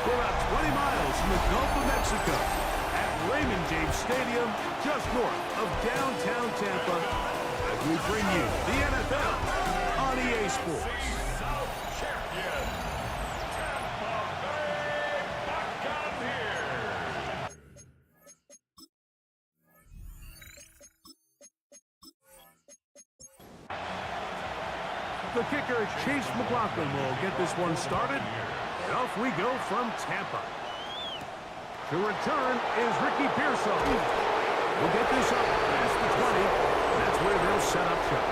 We're about 20 miles from the Gulf of Mexico at Raymond James Stadium, just north of downtown Tampa, as we bring you the NFL on EA Sports. The kicker, Chase McLaughlin, will get this one started. And off we go from Tampa. To return is Ricky Pearsall. We'll get this up past the 20. That's where they'll set up shop.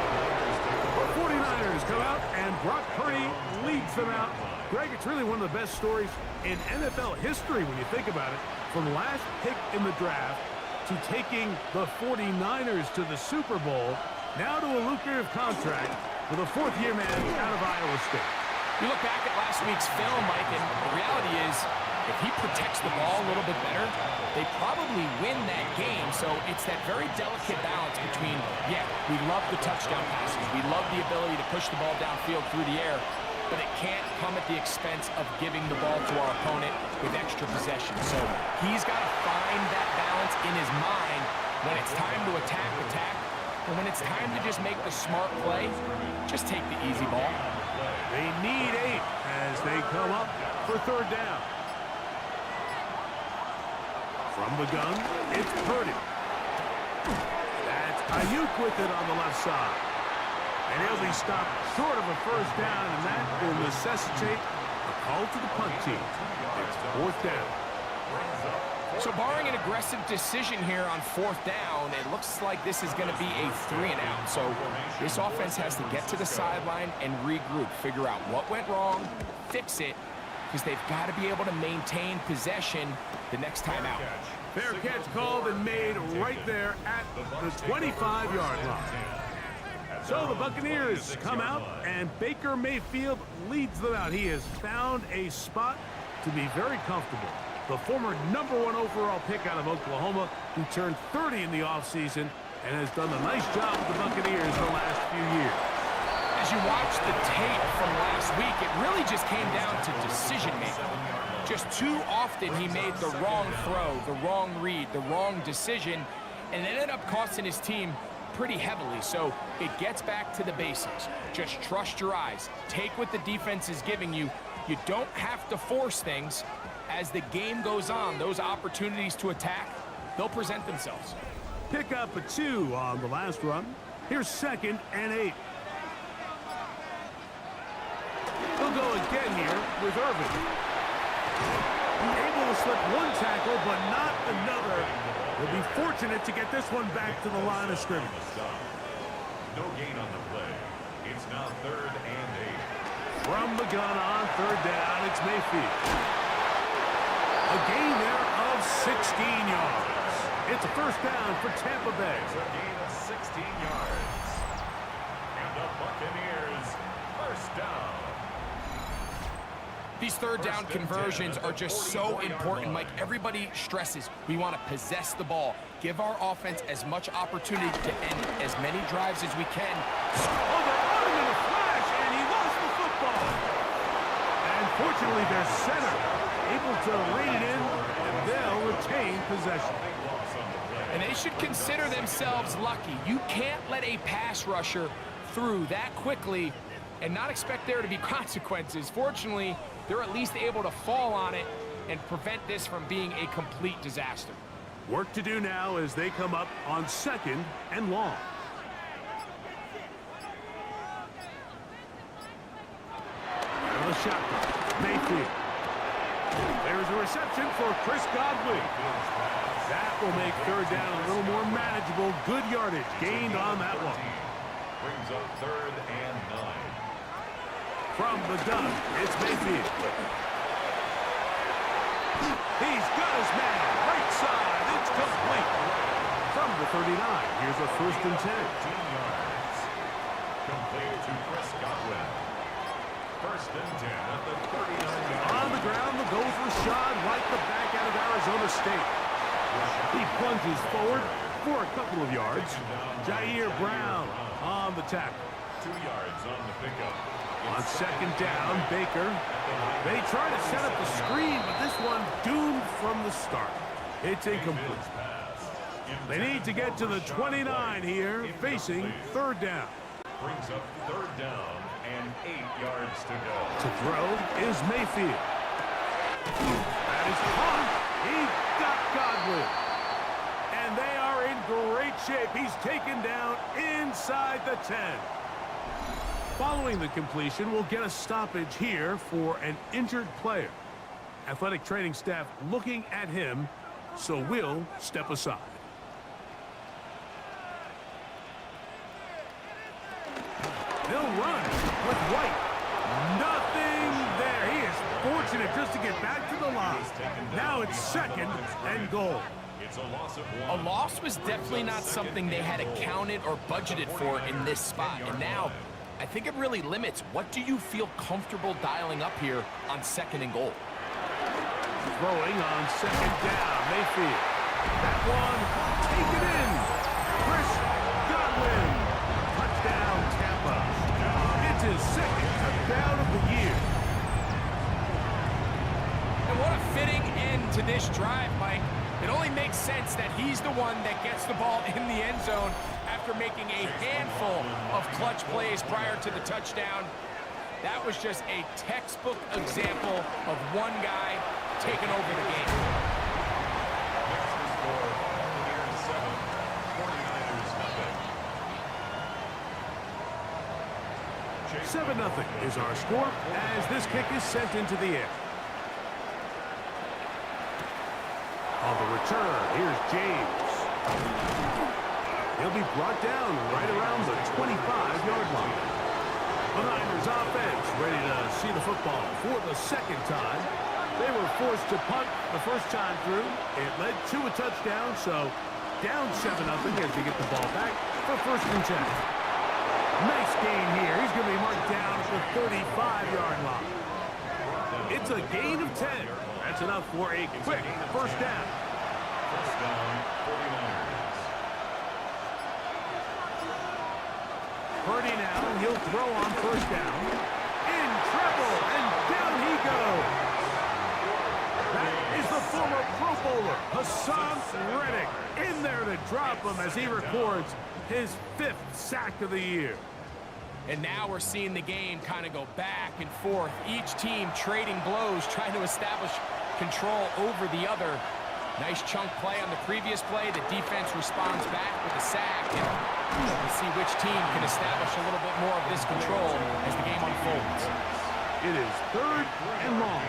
The 49ers come out, and Brock Purdy leads them out. Greg, it's really one of the best stories in NFL history when you think about it. From last pick in the draft to taking the 49ers to the Super Bowl, now to a lucrative contract for the fourth-year man out of Iowa State. You look back at last week's film, Mike, and the reality is if he protects the ball a little bit better, they probably win that game. So it's that very delicate balance between, yeah, we love the touchdown passes. We love the ability to push the ball downfield through the air, but it can't come at the expense of giving the ball to our opponent with extra possession. So he's got to find that balance in his mind when it's time to attack. And when it's time to just make the smart play, just take the easy ball. They need 8 as they come up for third down. From the gun, it's Purdy. That's Ayuk with it on the left side. And he'll be stopped short of a first down, and that will necessitate a call to the punt team. It's fourth down. So barring an aggressive decision here on fourth down, it looks like this is going to be a 3-and-out. So this offense has to get to the sideline and regroup, figure out what went wrong, fix it, because they've got to be able to maintain possession the next time out. Fair catch called and made right there at the 25-yard line. So the Buccaneers come out, and Baker Mayfield leads them out. He has found a spot to be very comfortable. The former #1 overall pick out of Oklahoma, who turned 30 in the offseason and has done a nice job with the Buccaneers the last few years. As you watch the tape from last week, it really just came down to decision-making. Just too often he made the wrong throw, the wrong read, the wrong decision, and it ended up costing his team pretty heavily. So it gets back to the basics. Just trust your eyes. Take what the defense is giving you. You don't have to force things. As the game goes on, those opportunities to attack, they'll present themselves. Pick up a 2 on the last run. Here's 2nd and 8. He'll go again here with Irvin. Able to slip one tackle, but not another. He'll be fortunate to get this one back to the line of scrimmage. No gain on the play. It's now 3rd and 8. From the gun on third down, it's Mayfield. A gain there of 16 yards. It's a first down for Tampa Bay. It's a gain of 16 yards. And the Buccaneers, first down. These third down conversions are just so important, Mike. Everybody stresses we want to possess the ball, give our offense as much opportunity to end as many drives as we can. Oh, they're on him in a flash, and he lost the football. And fortunately, their center able to rein it in, and they'll retain possession. And they should consider themselves lucky. You can't let a pass rusher through that quickly and not expect there to be consequences. Fortunately, they're at least able to fall on it and prevent this from being a complete disaster. Work to do now as they come up on 2nd and long. Out of the shotgun, Mayfield. There's a reception for Chris Godwin. That will make third down a little more manageable. Good yardage gained on that one. Brings up 3rd and 9. From the gun, it's Mayfield. He's got his man. Right side. It's complete. From the 39, here's a 1st and 10. 15 yards. Complete to Chris Godwin. 1st and 10 at the 39-yard. On the ground, the goal for Rashad White, the back out of Arizona State. He plunges forward for a couple of yards. Jair Brown on the tackle. 2 yards on the pickup. On second down, Baker. They try to set up the screen, but this one doomed from the start. It's incomplete. They need to get to the 29 here, facing third down. Brings up third down and 8 yards to go. To throw is Mayfield. That is caught. He got Godwin. And they are in great shape. He's taken down inside the 10. Following the completion, we'll get a stoppage here for an injured player. Athletic training staff looking at him, so we'll step aside. They'll run with White. Nothing there. He is fortunate just to get back to the line. Now it's second and goal. It's a loss of A 1. loss was definitely not something they had accounted or budgeted for in this spot. And now, I think it really limits what do you feel comfortable dialing up here on second and goal. Throwing on second down, Mayfield. That one, take it in. Chris Godwin. Touchdown, Tampa. It's his second touchdown of the year. And what a fitting end to this drive, Mike. It only makes sense that he's the one that gets the ball in the end zone after making a handful of clutch plays prior to the touchdown. That was just a textbook example of one guy taking over the game. Next to score, 49ers 7. 7-0 is our score as this kick is sent into the air. On the return, here's James. He'll be brought down right around the 25-yard line. The Niners offense ready to see the football for the second time. They were forced to punt the first time through. It led to a touchdown, so down 7-0 as they get the ball back for first and 10. Nice gain here. He's going to be marked down at the 35-yard line. It's a gain of 10. That's enough for a quick first down. First down, 49ers. Purdy now, he'll throw on first down. In trouble, and down he goes. That is the former Pro Bowler, Hassan Reddick, in there to drop him as he records his 5th sack of the year. And now we're seeing the game kind of go back and forth. Each team trading blows, trying to establish control over the other. Nice chunk play on the previous play. The defense responds back with a sack. And we'll see which team can establish a little bit more of this control as the game unfolds. It is third and long.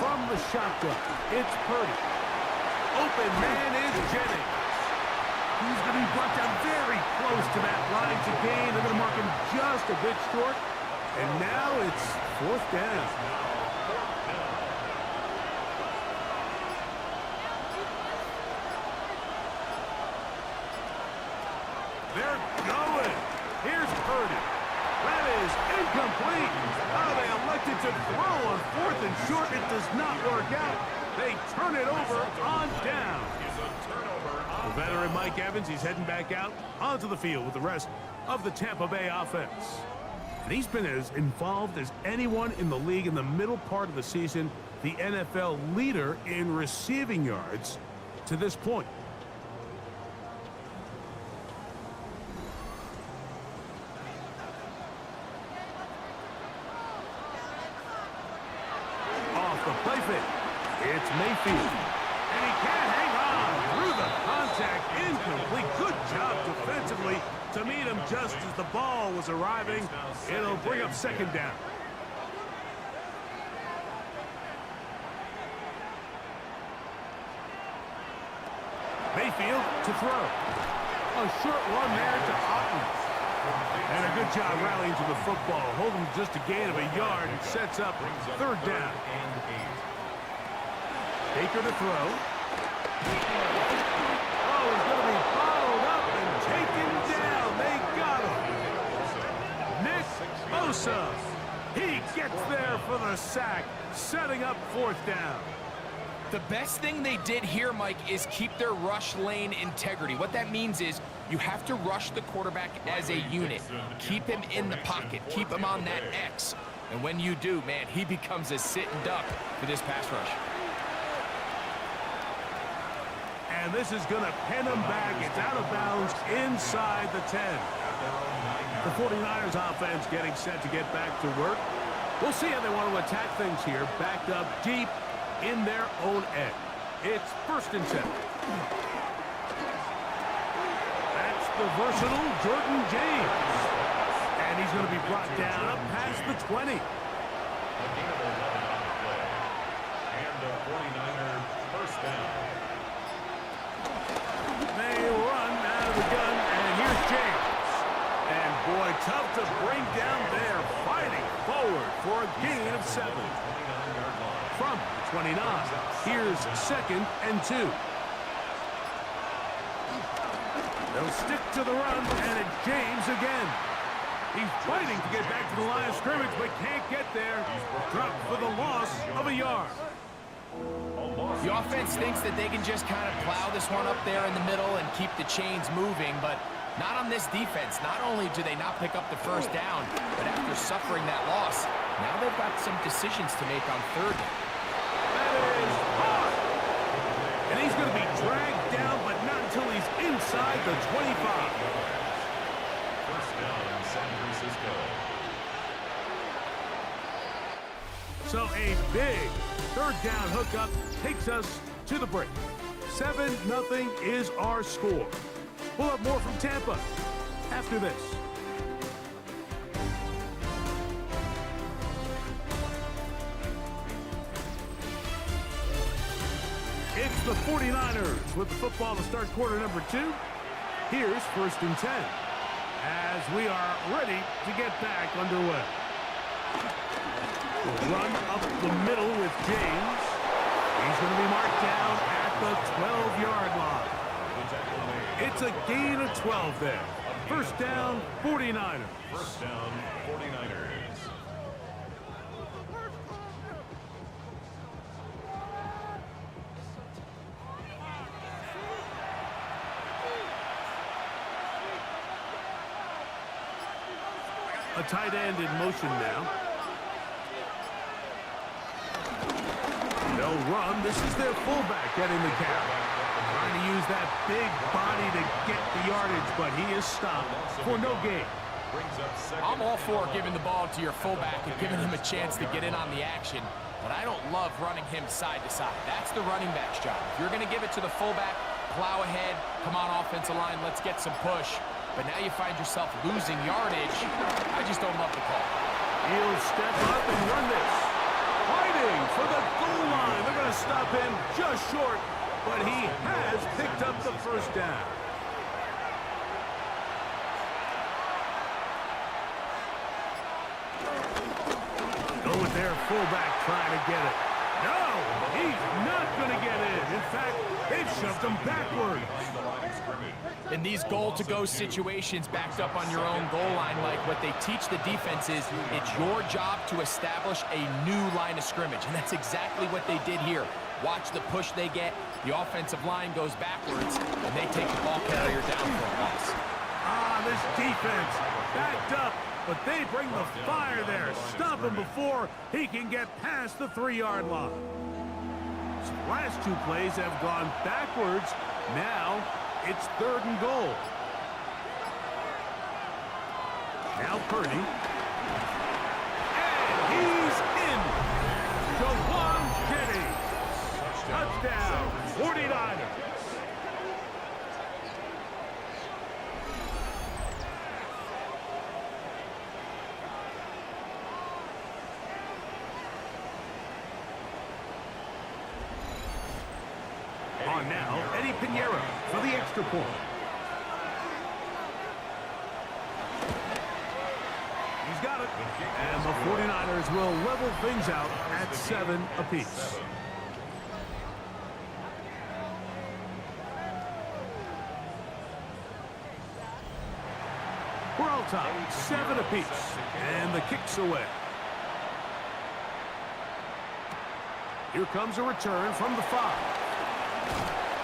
From the shotgun, it's Purdy. Open man is Jennings. He's going to be brought down very close to that line to gain. They're going to mark him just a bit short. And now it's fourth down. They're going. Here's Purdy. That is incomplete. Oh, they elected to throw on fourth and short. It does not work out. They turn it over on down. The veteran Mike Evans, he's heading back out onto the field with the rest of the Tampa Bay offense. And he's been as involved as anyone in the league in the middle part of the season, the NFL leader in receiving yards to this point. Off the play fake, it's Mayfield. And he can't hang on through the contact. Incomplete. Good job defensively to meet him just as the ball was arriving. It'll bring up second down. Mayfield to throw. A short run there to Otten. And a good job rallying to the football. Holding just a gain of a yard and sets up third down. Baker to throw. Oh, he's going to be bottled up and taken down. They got him. Nick Bosa. He gets there for the sack, setting up fourth down. The best thing they did here, Mike, is keep their rush lane integrity. What that means is you have to rush the quarterback as a unit. Keep him in the pocket. Keep him on that X. And when you do, man, he becomes a sitting duck for this pass rush. And this is going to pin him back. It's out of bounds inside the 10. The 49ers offense getting set to get back to work. We'll see how they want to attack things here. Backed up deep in their own end. It's 1st and 10. That's the versatile Jordan James. And he's going to be brought down up past the 20. A gain of 11 on the play. And the 49er first down. They run out of the gun, and here's James. And boy, tough to bring down there, fighting forward for a gain of 7. From 29, here's 2nd and 2. They'll stick to the run, and it's James again. He's fighting to get back to the line of scrimmage, but can't get there. Dropped for the loss of a yard. The offense thinks that they can just kind of plow this one up there in the middle and keep the chains moving, but not on this defense. Not only do they not pick up the first down, but after suffering that loss, now they've got some decisions to make on 3rd down. That is hard. And he's going to be dragged down, but not until he's inside the 25. First down, San Francisco. So a big 3rd down hookup takes us to the break. 7-0 is our score. We'll have more from Tampa after this. It's the 49ers with the football to start quarter number 2. Here's 1st and 10 as we are ready to get back underway. Run up the middle with James. He's going to be marked down at the 12-yard line. It's a gain of 12 there. First down, 49ers. First down, 49ers. A tight end in motion now. They'll run. This is their fullback getting the carry. Trying to use that big body to get the yardage, but he is stopped for no gain. I'm all for giving the ball to your fullback and giving him a chance to get in on the action, but I don't love running him side to side. That's the running back's job. If you're going to give it to the fullback, plow ahead, come on offensive line, let's get some push. But now you find yourself losing yardage. I just don't love the call. He'll step up and run this. Fighting for the goal line. They're going to stop him just short, but he has picked up the first down. Go with their fullback trying to get it. No, he's not going to get it. In fact, they've shoved him backwards. In these goal-to-go situations backed up on your own goal line, Mike, what they teach the defense is it's your job to establish a new line of scrimmage, and that's exactly what they did here. Watch the push they get. The offensive line goes backwards, and they take the ball carrier down for a loss. This defense backed up, but they bring the fire there. Stop him before he can get past the 3-yard line. So the last 2 plays have gone backwards. Now it's 3rd and goal. Now Purdy. And he's in. Jawan Jennings. Touchdown, 49ers. On now, Eddie Pinheiro for the extra point. He's got it. And the 49ers will level things out at 7 apiece. We're all tied, 7 apiece. And the kick's away. Here comes a return from the 5.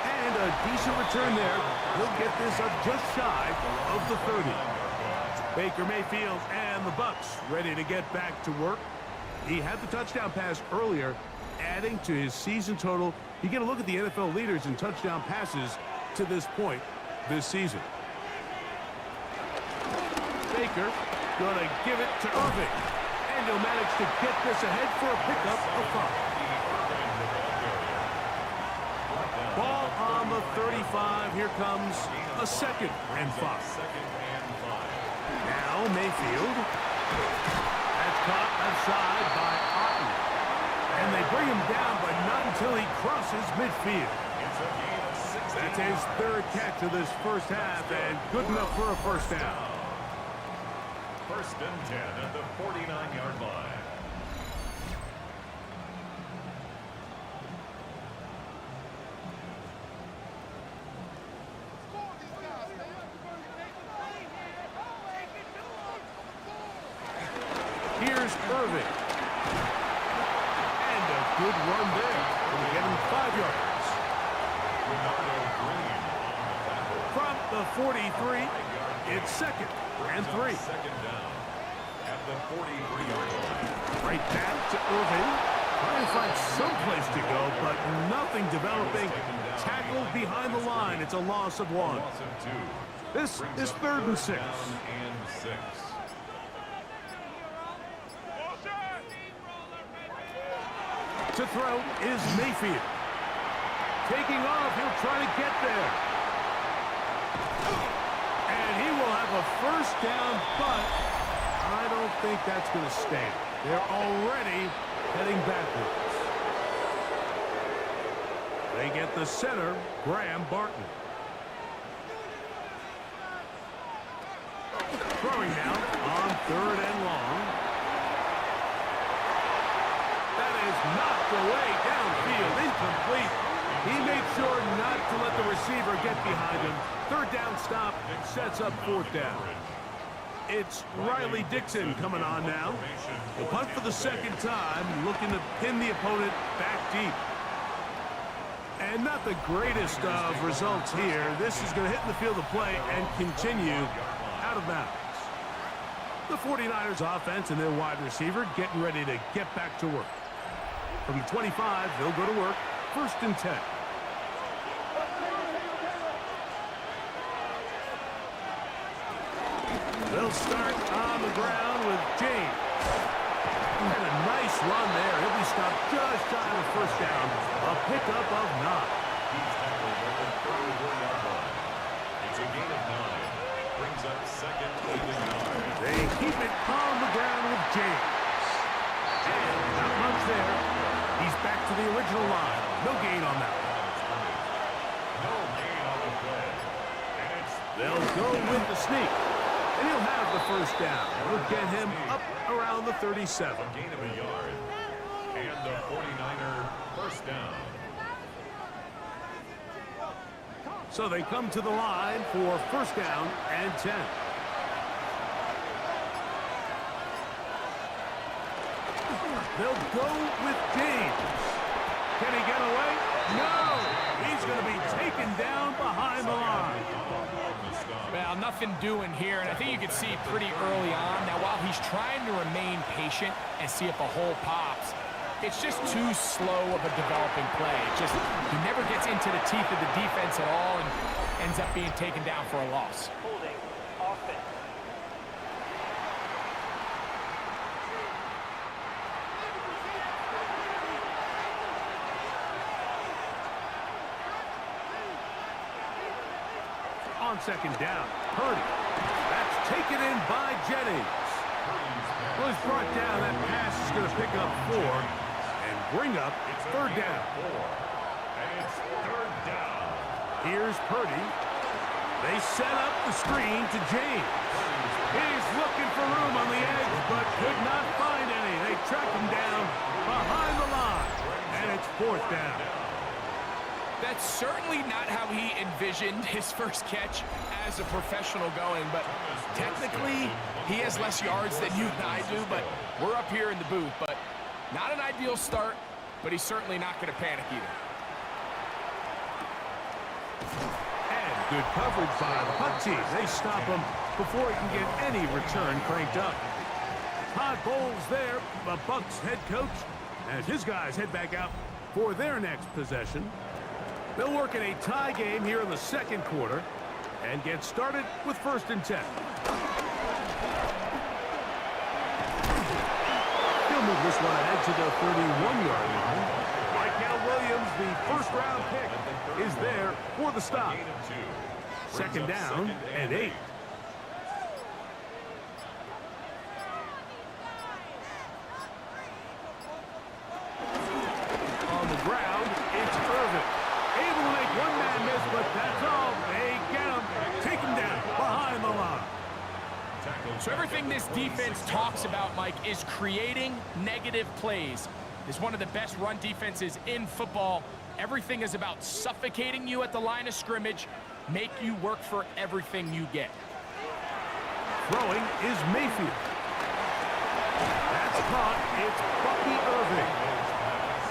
And a decent return there. He'll get this up just shy of the 30. Baker Mayfield and the Bucks ready to get back to work. He had the touchdown pass earlier, adding to his season total. You get a look at the NFL leaders in touchdown passes to this point this season. Baker gonna give it to Irving. And he'll manage to get this ahead for a pickup of 5. Ball on the 35. Here comes a 2nd and 5. Now Mayfield. That's caught outside by Otten. And they bring him down, but not until he crosses midfield. That's his 3rd catch of this first half, and good enough for a first down. 1st and 10 at the 49-yard line. Here's Irving. And a good run there. We'll get him 5 yards. From the 43, it's 2nd and 3. Second down at the 43-yard line. Right back to Irving. Trying to find some place to go, but nothing developing. Tackled behind the line. It's a loss of 1. Loss of 2. This is 3rd and 6. And 6. To throw is Mayfield. Taking off, he'll try to get there. And he will have a first down, but I don't think that's going to stand. They're already heading backwards. They get the center, Graham Barton. Throwing now on 3rd and long. That is knocked away downfield, incomplete. He made sure not to let the receiver get behind him. 3rd down stop sets up 4th down. It's Riley Dixon coming on now. The punt for the 2nd time, looking to pin the opponent back deep. And not the greatest of results here. This is going to hit in the field of play and continue out of bounds. The 49ers offense and their wide receiver getting ready to get back to work. From the 25, they'll go to work. 1st and 10. They'll start on the ground with James. And a nice run there. He'll be stopped just shy of the first down. A pickup of 9. He's tackled at the 34-yard line. It's a gain of 9. Brings up 2nd and 9. They keep it on the ground with James. And not much there. He's back to the original line. No gain on that one. No gain on the play. And it's They'll go with the sneak. And he'll have the first down. We'll get him up around the 37. a gain of a yard. And the 49er first down. So they come to the line for 1st down and 10. They'll go with James. Can he get away? No! He's going to be taken down behind the line. Well, nothing doing here, and I think you can see pretty early on. Now, while he's trying to remain patient and see if a hole pops, it's just too slow of a developing play. He never gets into the teeth of the defense at all and ends up being taken down for a loss. Holding offense. On 2nd down, Purdy. That's taken in by Jennings. Well, he's brought down. That pass is going to pick up 4 and bring up 3rd down. And it's 3rd down. Here's Purdy. They set up the screen to James. He's looking for room on the edge, but could not find any. They track him down behind the line, and it's 4th down. That's certainly not how he envisioned his first catch as a professional going, but technically he has less yards than you and I do, but we're up here in the booth. But not an ideal start, but he's certainly not going to panic either. And good coverage by the punt team. They stop him before he can get any return cranked up. Todd Bowles there, the Bucs head coach, as his guys head back out for their next possession. They'll work in a tie game here in the second quarter and get started with 1st and 10. He'll move this one ahead to the 31-yard line. Michael Williams, the first-round pick, is there for the stop. 2nd down and 8. On the ground, it's Irvin. Able to make one man miss, but that's all. They get him. Take him down behind the line. So everything this defense talks about, Mike, is creating negative plays. It's one of the best run defenses in football. Everything is about suffocating you at the line of scrimmage, make you work for everything you get. Throwing is Mayfield. That's caught. It's Bucky Irving.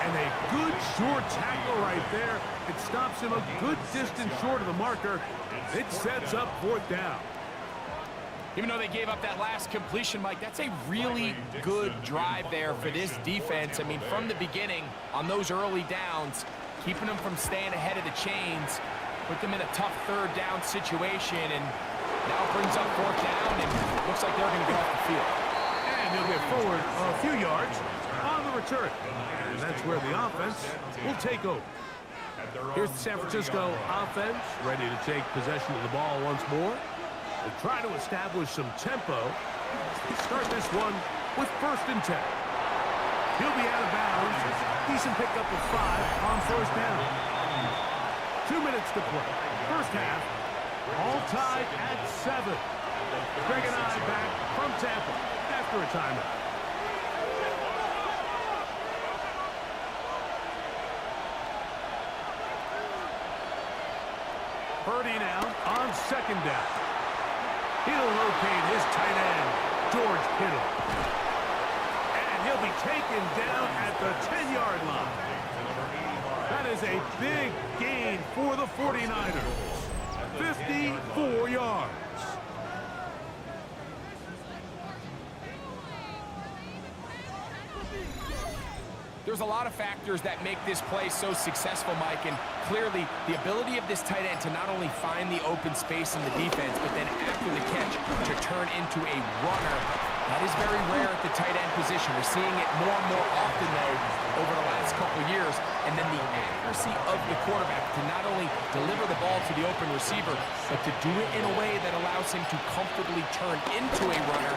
And a good short tackle right there. It stops him a good distance short of the marker. It sets up 4th down. Even though they gave up that last completion, Mike, that's a really good drive there for this defense. I mean, from the beginning, on those early downs, keeping them from staying ahead of the chains, put them in a tough 3rd down situation, and now brings up 4th down, and looks like they're going to get off the field. And he'll get forward a few yards on the return. And that's where the offense will take over. Here's the San Francisco offense, ready to take possession of the ball once more. They'll try to establish some tempo. They start this one with 1st and 10. He'll be out of bounds. Decent pickup of 5 on 1st down. 2 minutes to play. First half, all tied at 7. Greg and I back from Tampa after a timeout. Purdy now on 2nd down. He'll locate his tight end, George Kittle. And he'll be taken down at the 10-yard line. That is a big gain for the 49ers. 54 yards. There's a lot of factors that make this play so successful, Mike, and clearly the ability of this tight end to not only find the open space in the defense, but then after the catch to turn into a runner. That is very rare at the tight end position. We're seeing it more and more often, though, over the last couple years. And then the accuracy of the quarterback to not only deliver the ball to the open receiver, but to do it in a way that allows him to comfortably turn into a runner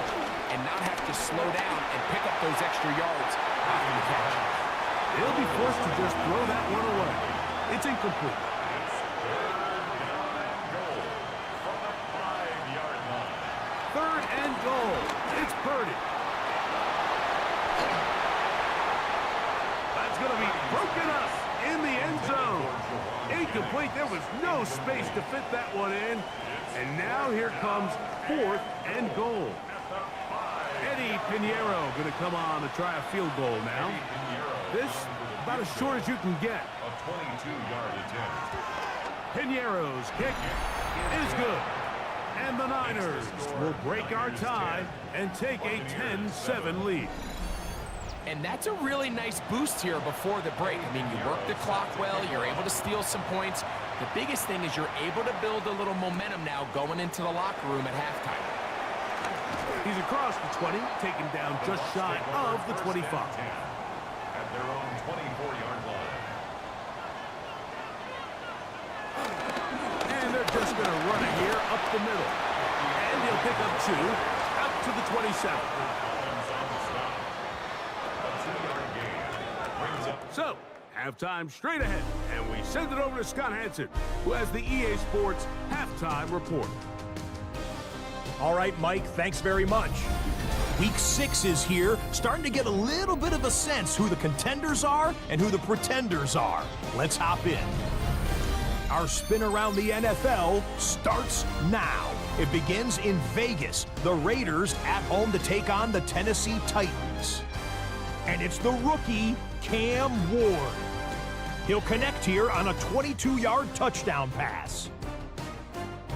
and not have to slow down and pick up those extra yards after the catch. He'll be forced to just throw that one away. It's incomplete. Third and goal. It's Purdy. That's going to be broken up in the end zone. Incomplete. There was no space to fit that one in. And now here comes 4th and goal. Eddie Pinheiro going to come on to try a field goal now. This about as short as you can get. A 22-yard attempt. Pinheiro's kick is good. And the Niners will break our tie and take a 10-7 lead. And that's a really nice boost here before the break. I mean, you work the clock well, you're able to steal some points. The biggest thing is you're able to build a little momentum now going into the locker room at halftime. He's across the 20, taken down just shy of the 25. At their own 24-yard line. And they're just going to run it here up the middle. And he'll pick up 2 out to the 27. So, halftime straight ahead, and we send it over to Scott Hansen, who has the EA Sports halftime report. All right, Mike, thanks very much. Week 6 is here, starting to get a little bit of a sense who the contenders are and who the pretenders are. Let's hop in. Our spin around the NFL starts now. It begins in Vegas. The Raiders at home to take on the Tennessee Titans. And it's the rookie Cam Ward. He'll connect here on a 22-yard touchdown pass.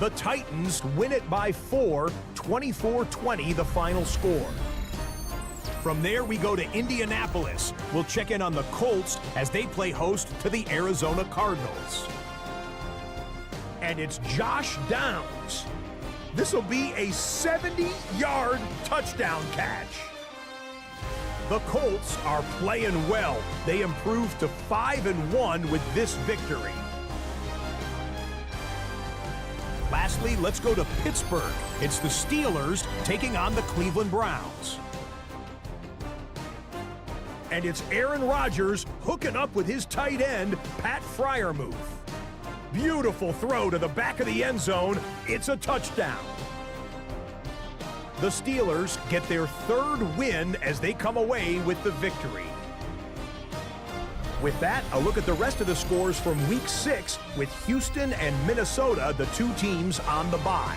The Titans win it by 4, 24-20 the final score. From there, we go to Indianapolis. We'll check in on the Colts as they play host to the Arizona Cardinals. And it's Josh Downs. This will be a 70-yard touchdown catch. The Colts are playing well. They improved to 5-1 with this victory. Lastly, let's go to Pittsburgh. It's the Steelers taking on the Cleveland Browns. And it's Aaron Rodgers hooking up with his tight end, Pat Freiermuth. Beautiful throw to the back of the end zone. It's a touchdown. The Steelers get their 3rd win as they come away with the victory. With that, a look at the rest of the scores from Week 6 with Houston and Minnesota, the 2 teams on the bye.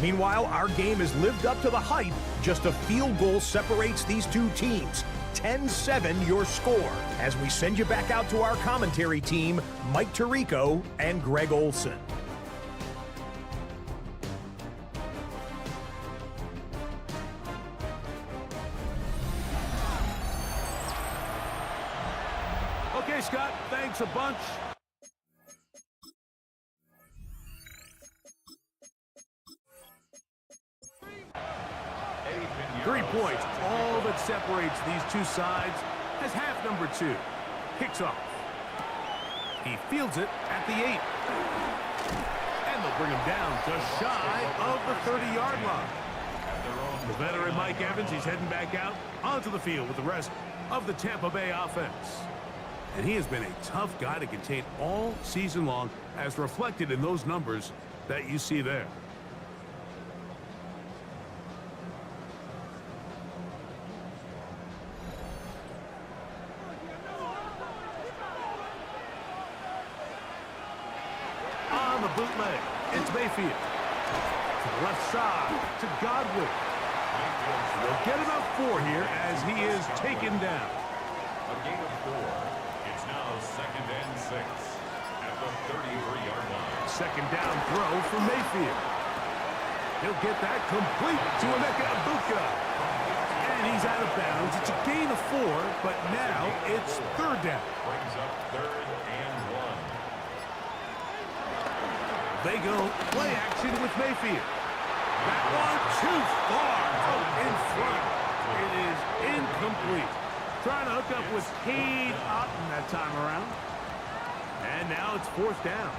Meanwhile, our game has lived up to the hype. Just a field goal separates these 2 teams. 10-7 your score as we send you back out to our commentary team, Mike Tirico and Greg Olson. Okay, Scott, thanks a bunch. Three points, all that separates these two sides as half number 2 kicks off. He fields it at the 8. And they'll bring him down just shy of the 30-yard line. The veteran Mike Evans, he's heading back out onto the field with the rest of the Tampa Bay offense. And he has been a tough guy to contain all season long, as reflected in those numbers that you see there. On the bootleg, it's Mayfield. To the left side, to Godwin. They'll get about 4 here as he is taken down. A gain of 4. It's now 2nd and 6 at the 33-yard line. Second down throw for Mayfield. He'll get that complete to Emeka Egbuka. And he's out of bounds. It's a gain of 4, but now it's 3rd down. Brings up 3rd and 1. They go play action with Mayfield. That one too far out in front. It is incomplete. Trying to hook up with Cade Otton that time around. And now it's 4th down.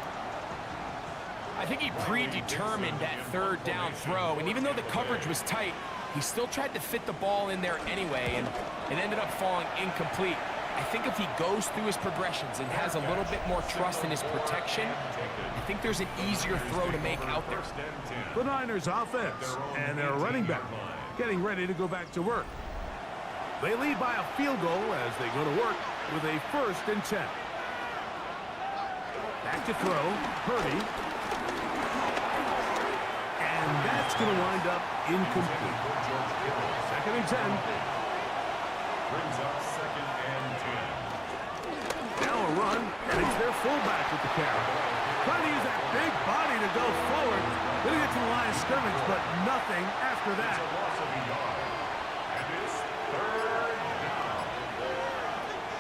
I think he predetermined that 3rd down throw, and even though the coverage was tight, he still tried to fit the ball in there anyway, and it ended up falling incomplete. I think if he goes through his progressions and has a little bit more trust in his protection, I think there's an easier throw to make out there. The Niners offense and their running back getting ready to go back to work. They lead by a field goal as they go to work with a 1st and 10. Back to throw, Purdy. And that's going to wind up incomplete. 2nd and 10. Brings up 2nd and 10. Now a run, and it's their fullback with the carry. Trying to use that big body to go forward. Going to get to the line of scrimmage, but nothing after that. It's a loss of a yard. And it's 3rd down.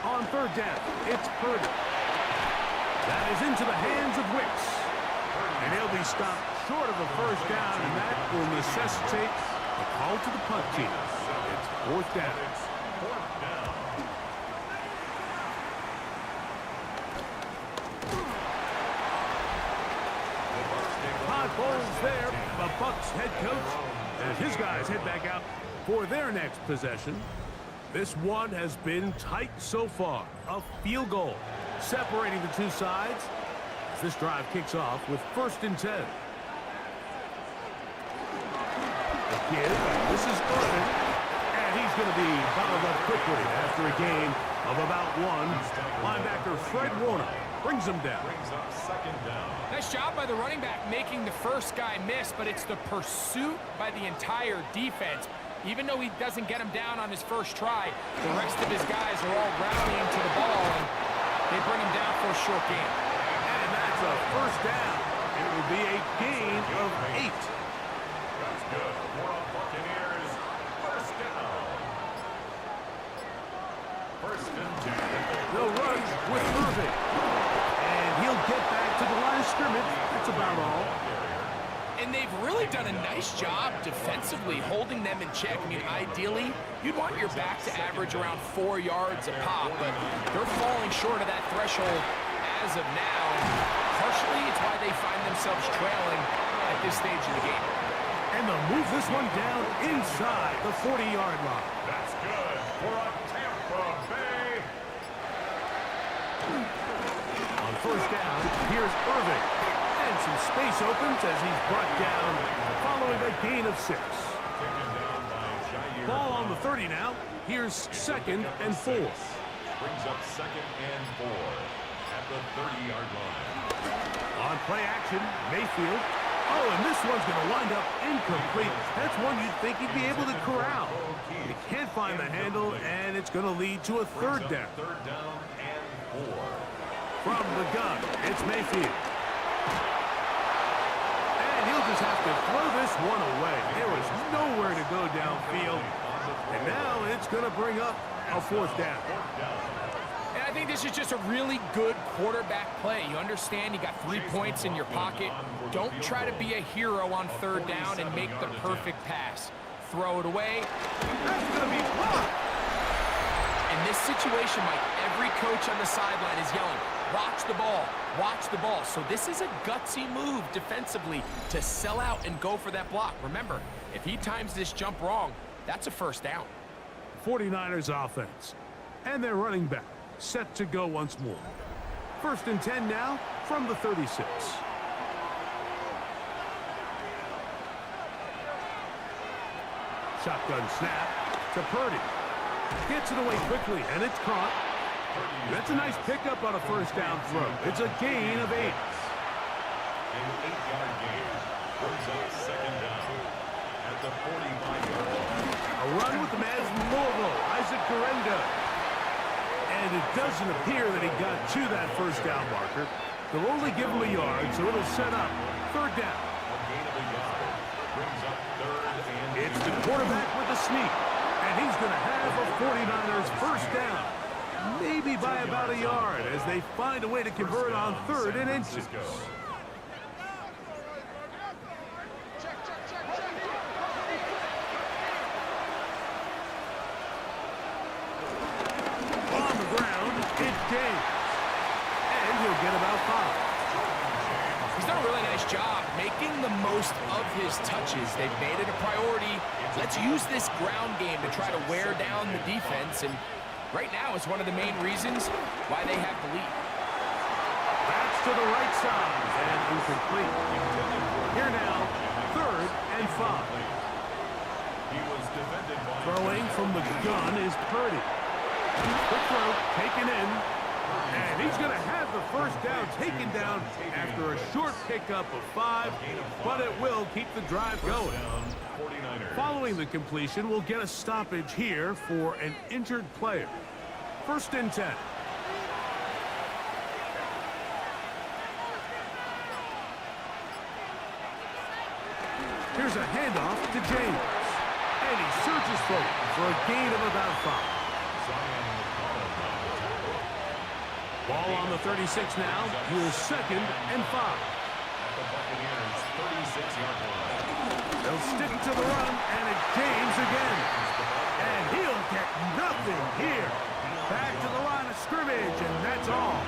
On 3rd down, it's Purdy. That is into the hands of Wicks. And he'll be stopped short of a 1st down, and that will necessitate a call to the punt team. It's 4th down. It's 4th down. Potholes there, the Bucs head coach, as his guys head back out for their next possession. This one has been tight so far. A field goal separating the two sides as this drive kicks off with 1st and 10. The kid, this is Irvin, and he's going to be bottled up quickly after a gain of about 1. Linebacker Fred Warner brings him down. Brings up 2nd down. Nice job by the running back making the first guy miss, but it's the pursuit by the entire defense. Even though he doesn't get him down on his first try, the rest of his guys are all rallying to the ball, and they bring him down for a short gain. And that's a first down. It will be a gain of 8. That's good. For a Buccaneers first down. First and 10. They'll run with Irving. And he'll get back to the line of scrimmage. That's about all. And they've really done a nice job defensively holding them in check. I mean, ideally, you'd want your back to average around 4 yards a pop, but they're falling short of that threshold as of now. And partially, it's why they find themselves trailing at this stage of the game. And they'll move this one down inside the 40-yard line. That's good for a Tampa Bay. On first down, here's Irving. And some space opens as he's brought down following a gain of 6. Taken down by Jair. Ball on the 30 now. Here's second and 4. Brings up second and 4 at the 30-yard line. On play action, Mayfield. Oh, and this one's going to wind up incomplete. That's one you'd think he'd be able to corral. He can't find the handle, and it's going to lead to a third down. Third down and 4. From the gun, it's Mayfield. And he'll just have to throw this one away. There was nowhere to go downfield. And now it's going to bring up a fourth down. And I think this is just a really good quarterback play. You understand you got 3 points in your pocket. Don't try to be a hero on third down and make the perfect pass. Throw it away. That's going to be blocked. In this situation, Mike, every coach on the sideline is yelling, watch the ball, watch the ball. So this is a gutsy move defensively to sell out and go for that block. Remember, if he times this jump wrong, that's a first down. 49ers offense. And they're running back. Set to go once more. First and 10 now from the 36. Shotgun snap to Purdy. Gets it away quickly, and it's caught. That's a nice pickup on a first down throw. It's a gain of 8. An 8-yard gain. Brings up second down at the 45-yard line. A run with the man's Louisville, Isaac Garenda. And it doesn't appear that he got to that first down marker. They'll only give him a yard, so it'll set up third down. A gain of a yard. Brings up third and It's the quarterback with the sneak. And he's going to have a 49ers first down. Maybe by about a yard as they find a way to convert on third and inches. On the ground, it's James. And he'll get about 5. He's done a really nice job making the most of his touches. They've made it a priority. Let's use this ground game to try to wear down the defense, and right now it's one of the main reasons why they have the lead. That's to the right side and incomplete. Here now, third and 5. He was defended by Throwing from the gun is Purdy. Quick throw, taken in. And he's going to have the first down taken down after a short pickup of 5, but it will keep the drive going. 49ers. Following the completion, we'll get a stoppage here for an injured player. First and 10. Here's a handoff to James. And he surges forward for a gain of about 5. Ball on the 36 now. Here's second and 5. The Buccaneers 36-yard line. They'll stick to the run, and it's James again. And he'll get nothing here. Back to the line of scrimmage, and that's all.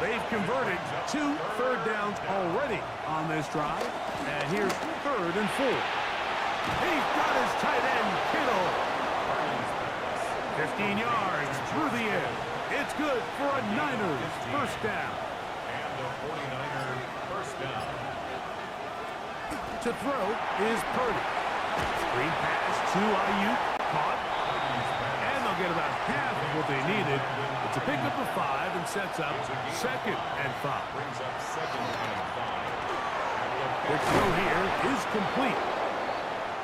They've converted 2 third downs already on this drive. And here's third and 4. He's got his tight end, Kittle. 15 yards through the air. It's good for a Niners first down. And the 49er first down. To throw is Purdy. Screen pass to Ayuk. Caught. And they'll get about half of what they needed. It's a pickup of 5 and sets up second and 5. Brings up second and 5. Quick throw here is complete.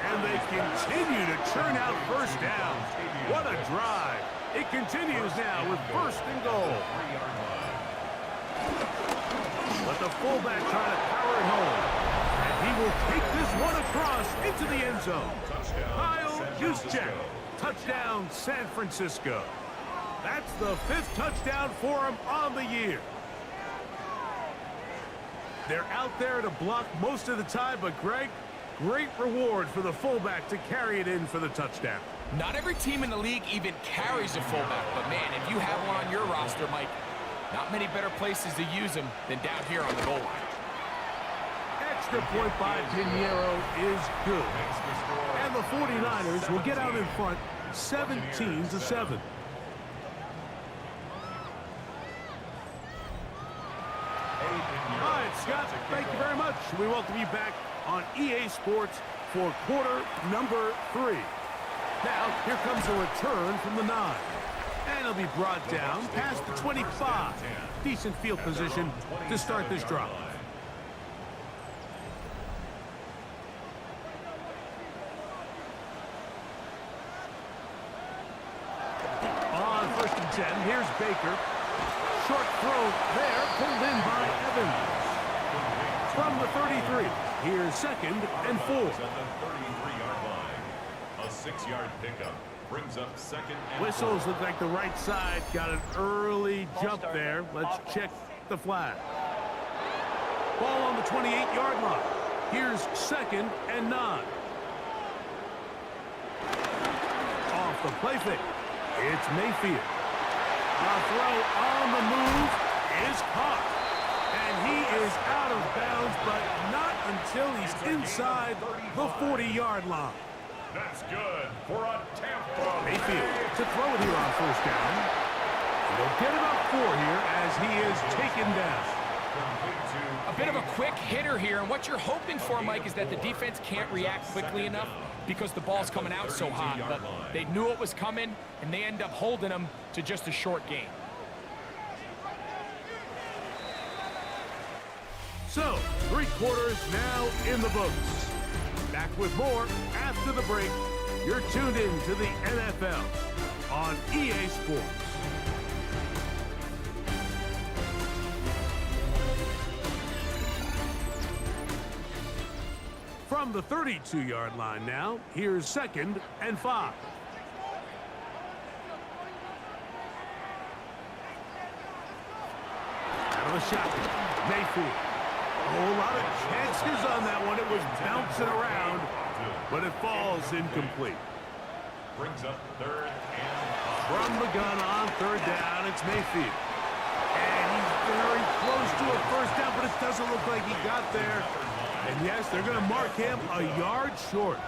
And And they continue to churn out first downs. What a drive. It continues now with first and goal. But the fullback trying to power it home. And he will take this one across into the end zone. Kyle Juszczyk. Touchdown, San Francisco. That's the 5th touchdown for him on the year. They're out there to block most of the time, but Greg, great reward for the fullback to carry it in for the touchdown. Not every team in the league even carries a fullback, but man, if you have one on your roster, Mike, not many better places to use him than down here on the goal line. Extra point by Pinheiro is good. And the 49ers will get out in front 17-7. All right, Scott, thank you very much. We welcome you back on EA Sports for quarter number 3. Now, here comes a return from the 9. And it'll be brought down past the 25. Decent field position to start this drive. On 1st and 10, here's Baker. Short throw there, pulled in by Evans. From the 33, here's 2nd and 4. At the 33-yard line. A 6-yard pickup brings up 2nd and 4. Whistles look like the right side got an early jump there. Let's check the flag. Ball on the 28-yard line. Here's 2nd and 9. Off the play fake. It's Mayfield. A throw on the move is caught. And he is out of bounds, but not until he's inside the 40-yard line. That's good for a Tampa. Mayfield to throw it here on 1st down. And they'll get about 4 here as he is taken down. A bit of a quick hitter here, and what you're hoping for, Mike, is that the defense can't react quickly enough because the ball's coming out so hot. But they knew it was coming, and they end up holding him to just a short gain. So, 3 quarters now in the books. Back with more after the break. You're tuned in to the NFL on EA Sports. From the 32-yard line now, here's 2nd and 5. Out of the shotgun, Mayfield. A whole lot of chances on that one. It was bouncing around, but it falls incomplete. Brings up 3rd and 5. From the gun on 3rd down, it's Mayfield. And he's very close to a 1st down, but it doesn't look like he got there. And yes, they're going to mark him a yard short.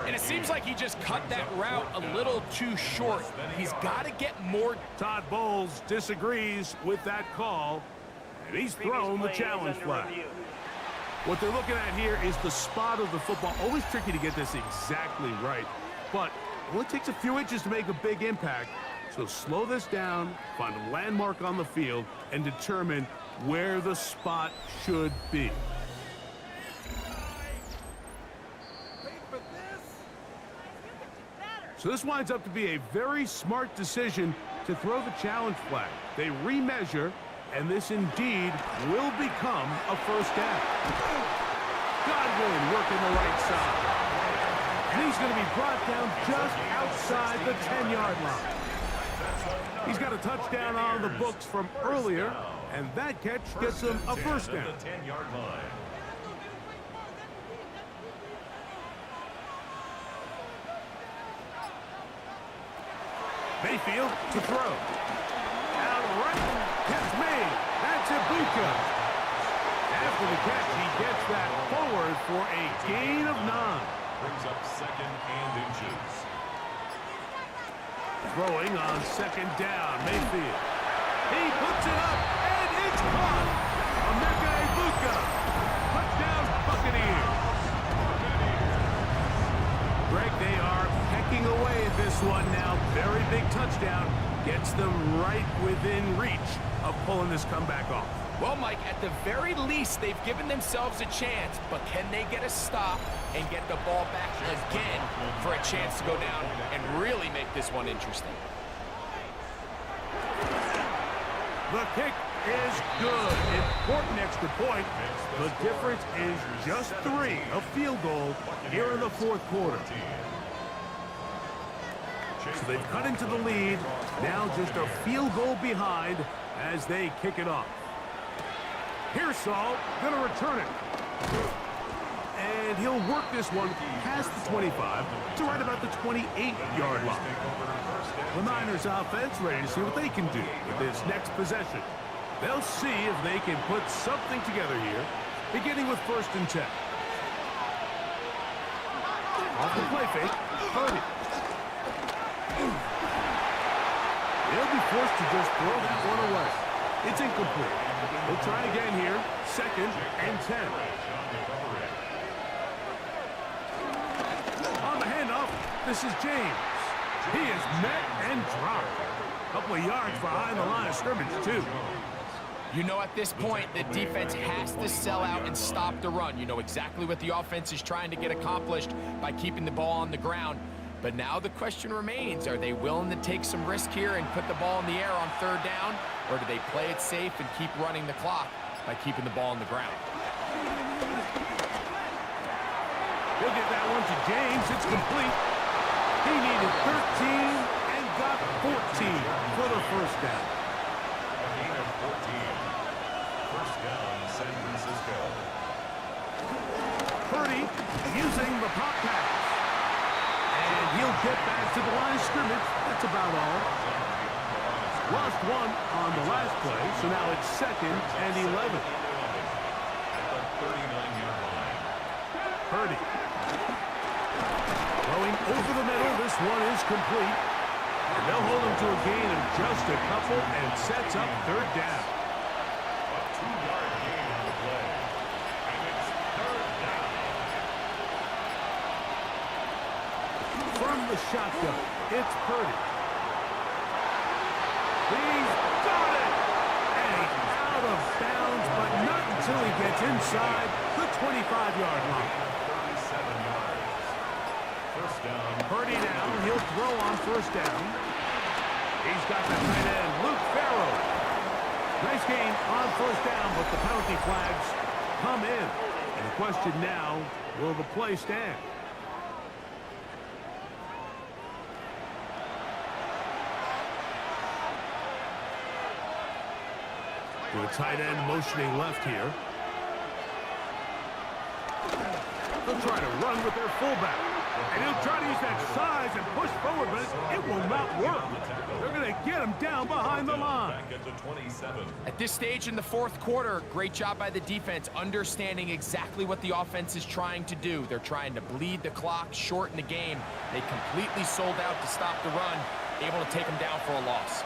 And it seems like he just cut that route a little too short. He's got to get more. Todd Bowles disagrees with that call, and he's thrown the challenge flag. What they're looking at here is the spot of the football. Always tricky to get this exactly right, but it only takes a few inches to make a big impact. So slow this down, find a landmark on the field, and determine where the spot should be. So this winds up to be a very smart decision to throw the challenge flag. They remeasure, and this indeed will become a 1st down. Godwin working the right side. And he's going to be brought down just outside the 10-yard line. He's got a touchdown on the books from earlier, and that catch gets him a 1st down. At the 10-yard line. Mayfield to throw. Out right. Catch made. That's Ibuka. After the catch, he gets that forward for a gain of 9. Brings up 2nd and inches. Throwing on 2nd down. Mayfield. He puts it up, and it's caught. Emeka Ibuka. Touchdown, Buccaneers. Greg, they are pecking away at this one now. Very big touchdown. Gets them right within reach of pulling this comeback off. Well, Mike, at the very least, they've given themselves a chance, but can they get a stop and get the ball back again for a chance to go down and really make this one interesting? The kick is good. Important extra point. The difference is just 3, a field goal here in the fourth quarter. So they've cut into the lead. Now just a field goal behind as they kick it off. Pearsall gonna return it. And he'll work this one past the 25 to right about the 28-yard line. The Niners offense ready to see what they can do with this next possession. They'll see if they can put something together here, beginning with 1st and 10. Off the play fake, Purdy. They'll be forced to just throw that one away. It's incomplete. We'll try again here, 2nd and 10. On the handoff, this is James. He is met and dropped. A couple of yards behind the line of scrimmage, too. You know, at this point, the defense has to sell out and stop the run. You know exactly what the offense is trying to get accomplished by keeping the ball on the ground. But now the question remains, are they willing to take some risk here and put the ball in the air on 3rd down? Or do they play it safe and keep running the clock by keeping the ball on the ground? He'll get that one to James. It's complete. He needed 13 and got 14 for the 1st down. A gain of 14. 1st down, San Francisco. Purdy using the pop pass. And he'll get back to the line of scrimmage. That's about all. Lost one on the last play, so now it's 2nd and 11. At the 39-yard line. Purdy. Throwing over the middle. This one is complete. And they'll hold him to a gain of just a couple and sets up 3rd down. A 2-yard gain on the play. And it's 3rd down. From the shotgun, it's Purdy. He's got it! And he's out of bounds, but not until he gets inside the 25-yard line. 37 yards. 1st down. Purdy down. He'll throw on 1st down. He's got the tight end, Luke Farrell. Nice gain on 1st down, but the penalty flags come in. And the question now, will the play stand? The tight end motioning left here. They'll try to run with their fullback. And he'll try to use that size and push forward, but it will not work. They're going to get him down behind the line. Back at the 27. At this stage in the 4th quarter, great job by the defense, understanding exactly what the offense is trying to do. They're trying to bleed the clock, shorten the game. They completely sold out to stop the run, able to take them down for a loss.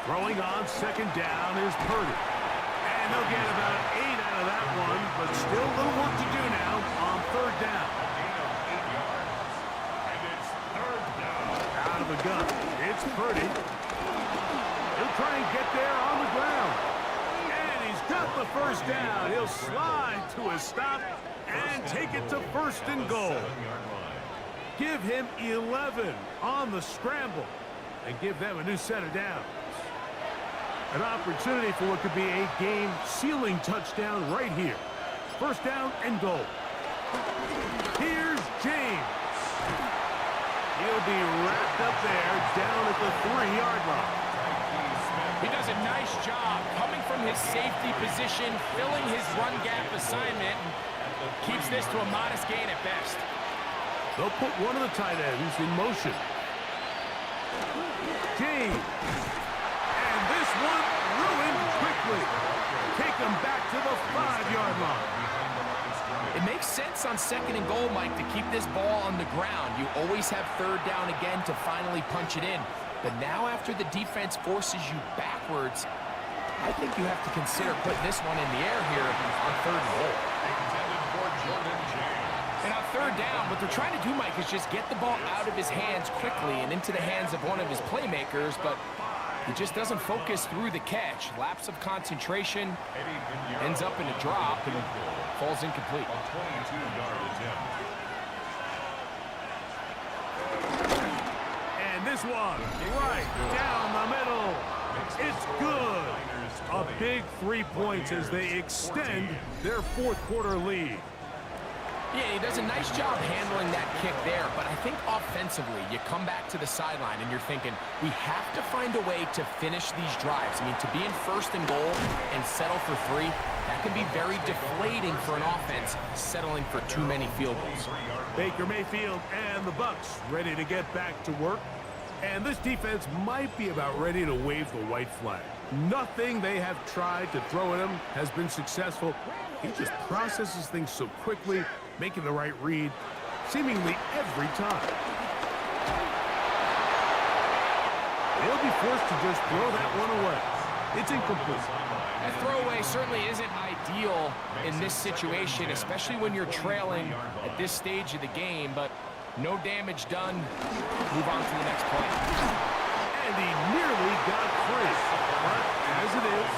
Throwing on 2nd down is Purdy. And they'll get about 8 out of that one, but still a little work to do now on 3rd down. Gain of 8 yards. And it's 3rd down. Out of the gun, it's Purdy. He'll try and get there on the ground. And he's got the 1st down. He'll slide to a stop and take it to 1st and goal. 7-yard line. Give him 11 on the scramble and give them a new set of downs. An opportunity for what could be a game-sealing touchdown right here. 1st down and goal. Here's James. He'll be wrapped up there down at the 3-yard line. He does a nice job coming from his safety position, filling his run gap assignment, and keeps this to a modest gain at best. They'll put one of the tight ends in motion. James. And this one ruined quickly. Take him back to the 5-yard line. It makes sense on 2nd and goal, Mike, to keep this ball on the ground. You always have 3rd down again to finally punch it in. But now after the defense forces you backwards, I think you have to consider putting this one in the air here on 3rd and goal. Intended for Jordan James. And on 3rd down, what they're trying to do, Mike, is just get the ball out of his hands quickly and into the hands of one of his playmakers. But He just doesn't focus through the catch. Lapse of concentration, ends up in a drop, and falls incomplete. A 22-yard attempt. And this one, right down the middle. It's good. A big 3 points as they extend their fourth quarter lead. Yeah, he does a nice job handling that kick there, but I think offensively, you come back to the sideline and you're thinking, we have to find a way to finish these drives. I mean, to be in first and goal and settle for 3, that can be very deflating for an offense settling for too many field goals. Baker Mayfield and the Bucs ready to get back to work. And this defense might be about ready to wave the white flag. Nothing they have tried to throw at him has been successful. He just processes things so quickly, making the right read seemingly every time. They'll be forced to just throw that one away. It's incomplete. That throwaway certainly isn't ideal in this situation, especially when you're trailing at this stage of the game, but no damage done. Move on to the next play. And he nearly got free. But as it is,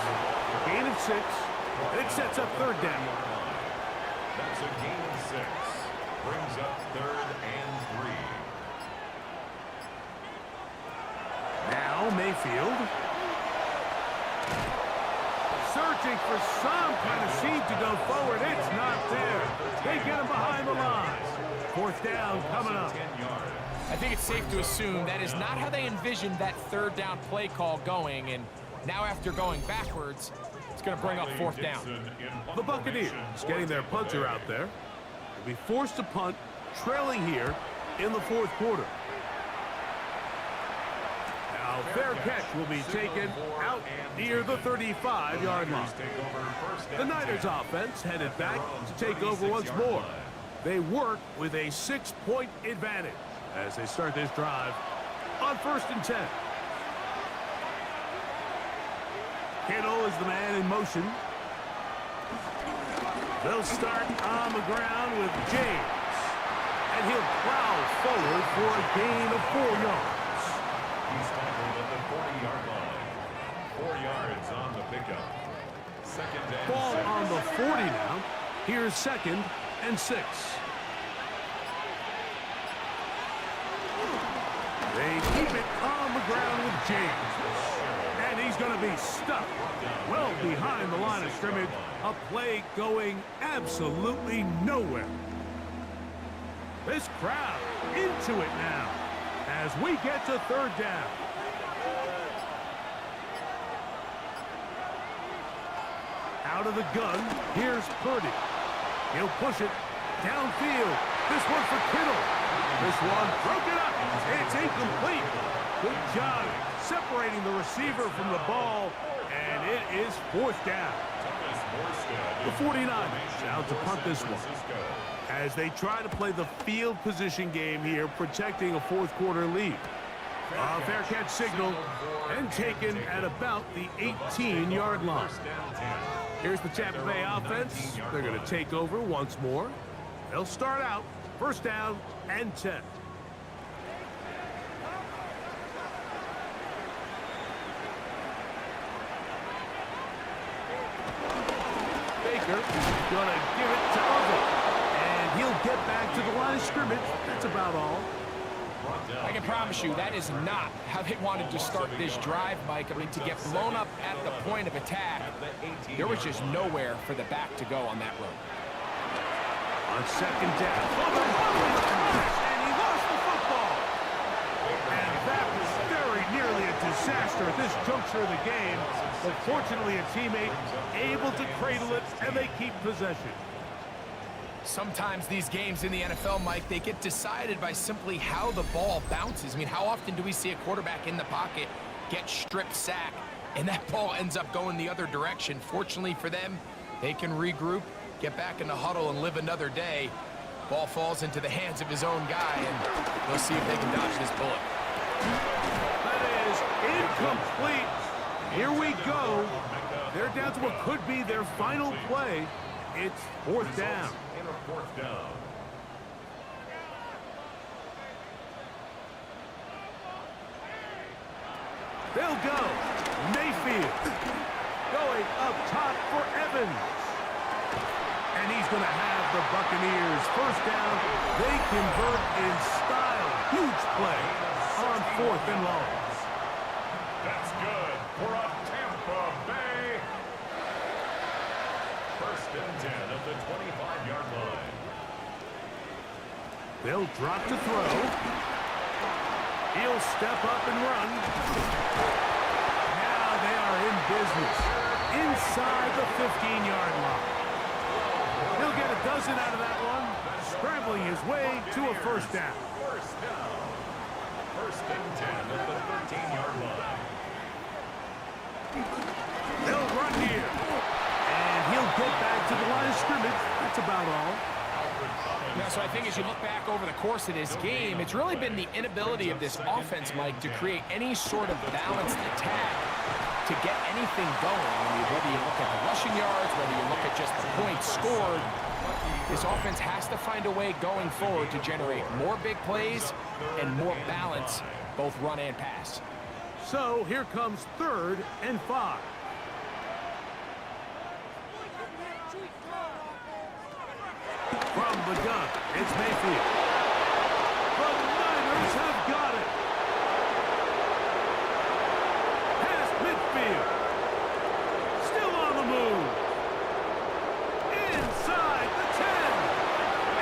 gain of 6, and it sets up third down. That's a gain of 6. Brings up 3rd and 3. Now Mayfield. Searching for some kind of seed to go forward. It's not there. They get him behind the line. Fourth down coming up. I think it's safe to assume that is not how they envisioned that third down play call going, and now after going backwards, it's going to bring up fourth down. The Buccaneers getting their punter out there. Will be forced to punt, trailing here in the fourth quarter. Now fair catch will be taken out near the 35-yard line. The Niners offense headed back to take over once more. They work with a 6-point advantage as they start this drive on 1st and 10. Kittle is the man in motion. They'll start on the ground with James. And he'll plow forward for a gain of 4 yards. He's tackled at the 40-yard line. 4 yards on the pickup. 2nd and 6. Ball on the 40 now. Here's 2nd and 6. They keep it on the ground with James. And he's going to be stuck well behind the line of scrimmage. A play going absolutely nowhere. This crowd into it now as we get to third down. Out of the gun, here's Purdy. He'll push it downfield. This one for Kittle. This one broken up. It's incomplete. Good job separating the receiver from the ball, and it is fourth down. The 49ers out to punt this one as they try to play the field position game here, protecting a fourth quarter lead. A fair catch signal and taken at about the 18-yard line. Here's the Tampa Bay offense. They're going to take over once more. They'll start out 1st down and 10. Baker going to give it to Irvin. And he'll get back to the line of scrimmage. That's about all. I can promise you that is not how they wanted to start this drive, Mike. I mean, to get blown up at the point of attack, there was just nowhere for the back to go on that run. On 2nd down, and he lost the football. And that was very nearly a disaster at this juncture of the game. But fortunately, a teammate able to cradle it, and they keep possession. Sometimes these games in the NFL, Mike, they get decided by simply how the ball bounces. I mean, how often do we see a quarterback in the pocket get strip sack, and that ball ends up going the other direction? Fortunately for them, they can regroup, get back in the huddle, and live another day. Ball falls into the hands of his own guy, and they'll see if they can dodge this bullet. That is incomplete. Here we go. They're down to what could be their final play. It's 4th down. In a 4th down. They'll go. Mayfield going up top for Evans. And he's going to have the Buccaneers first down. They convert in style. Huge play on 4th and long. That's good for a Tampa Bay. First and 10 at the 25-yard line. They'll drop to throw. He'll step up and run. Now they are in business inside the 15-yard line. He'll get a dozen out of that one, scrambling his way to a first down. First down. First and 10 at the 13-yard line. They'll run here. And he'll get back to the line of scrimmage. That's about all. Yeah, so I think as you look back over the course of this game, it's really been the inability of this offense, Mike, to create any sort of balanced attack to get anything going. I mean, whether you look at the rushing yards, whether you look at just the points scored, this offense has to find a way going forward to generate more big plays and more balance, both run and pass. So here comes 3rd and 5. From the gun, it's Mayfield. The Niners have got it. Past midfield. Still on the move. Inside the 10.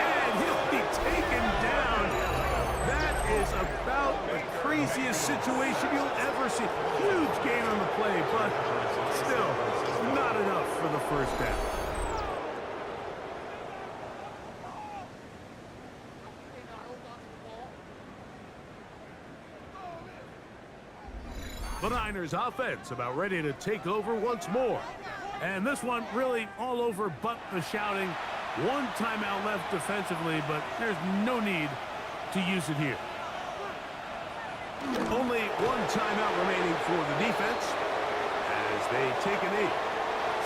And he'll be taken down. That is about the craziest situation you'll ever see. Huge gain on the play, but still not enough for the first down. The Niners offense about ready to take over once more. And this one really all over but the shouting. One timeout left defensively, but there's no need to use it here. Only one timeout remaining for the defense as they take a knee.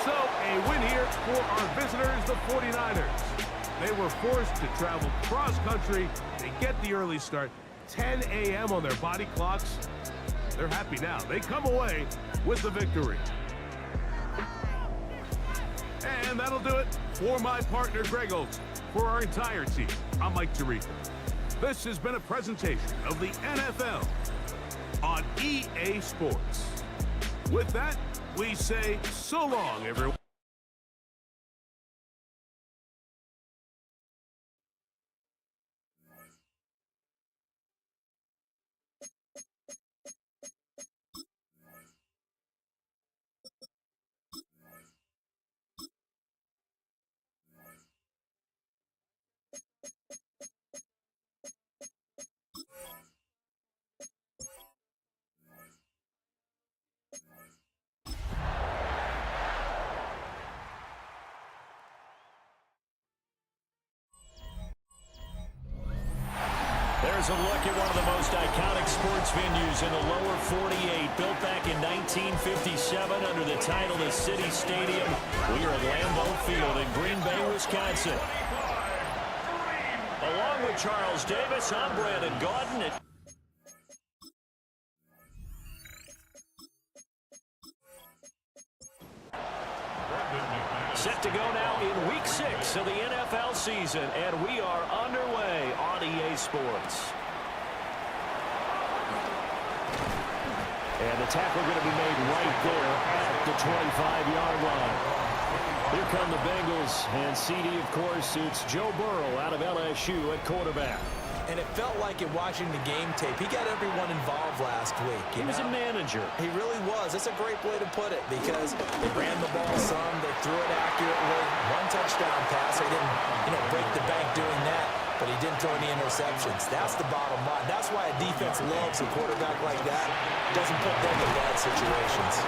So a win here for our visitors, the 49ers. They were forced to travel cross-country to get the early start. 10 a.m. on their body clocks. They're happy now. They come away with the victory. And that'll do it for my partner, Greg Olson. For our entire team, I'm Mike Tirico. This has been a presentation of the NFL on EA Sports. With that, we say so long, everyone. There's a look at one of the most iconic sports venues in the lower 48, built back in 1957 under the title of City Stadium. We are at Lambeau Field in Green Bay, Wisconsin. Along with Charles Davis, I'm Brandon Gaudin. Set to go now in Week 6 of the NFL season, and we are underway on EA Sports. And the tackle going to be made right there at the 25-yard line. Here come the Bengals, and CD, of course, it's Joe Burrow out of LSU at quarterback. And it felt like in watching the game tape, he got everyone involved last week. He was a manager. He really was. That's a great way to put it because they ran the ball some, they threw it accurately. One touchdown pass. They didn't, break the bank doing that, but he didn't throw any interceptions. That's the bottom line. That's why a defense loves a quarterback like that. Doesn't put them in bad situations.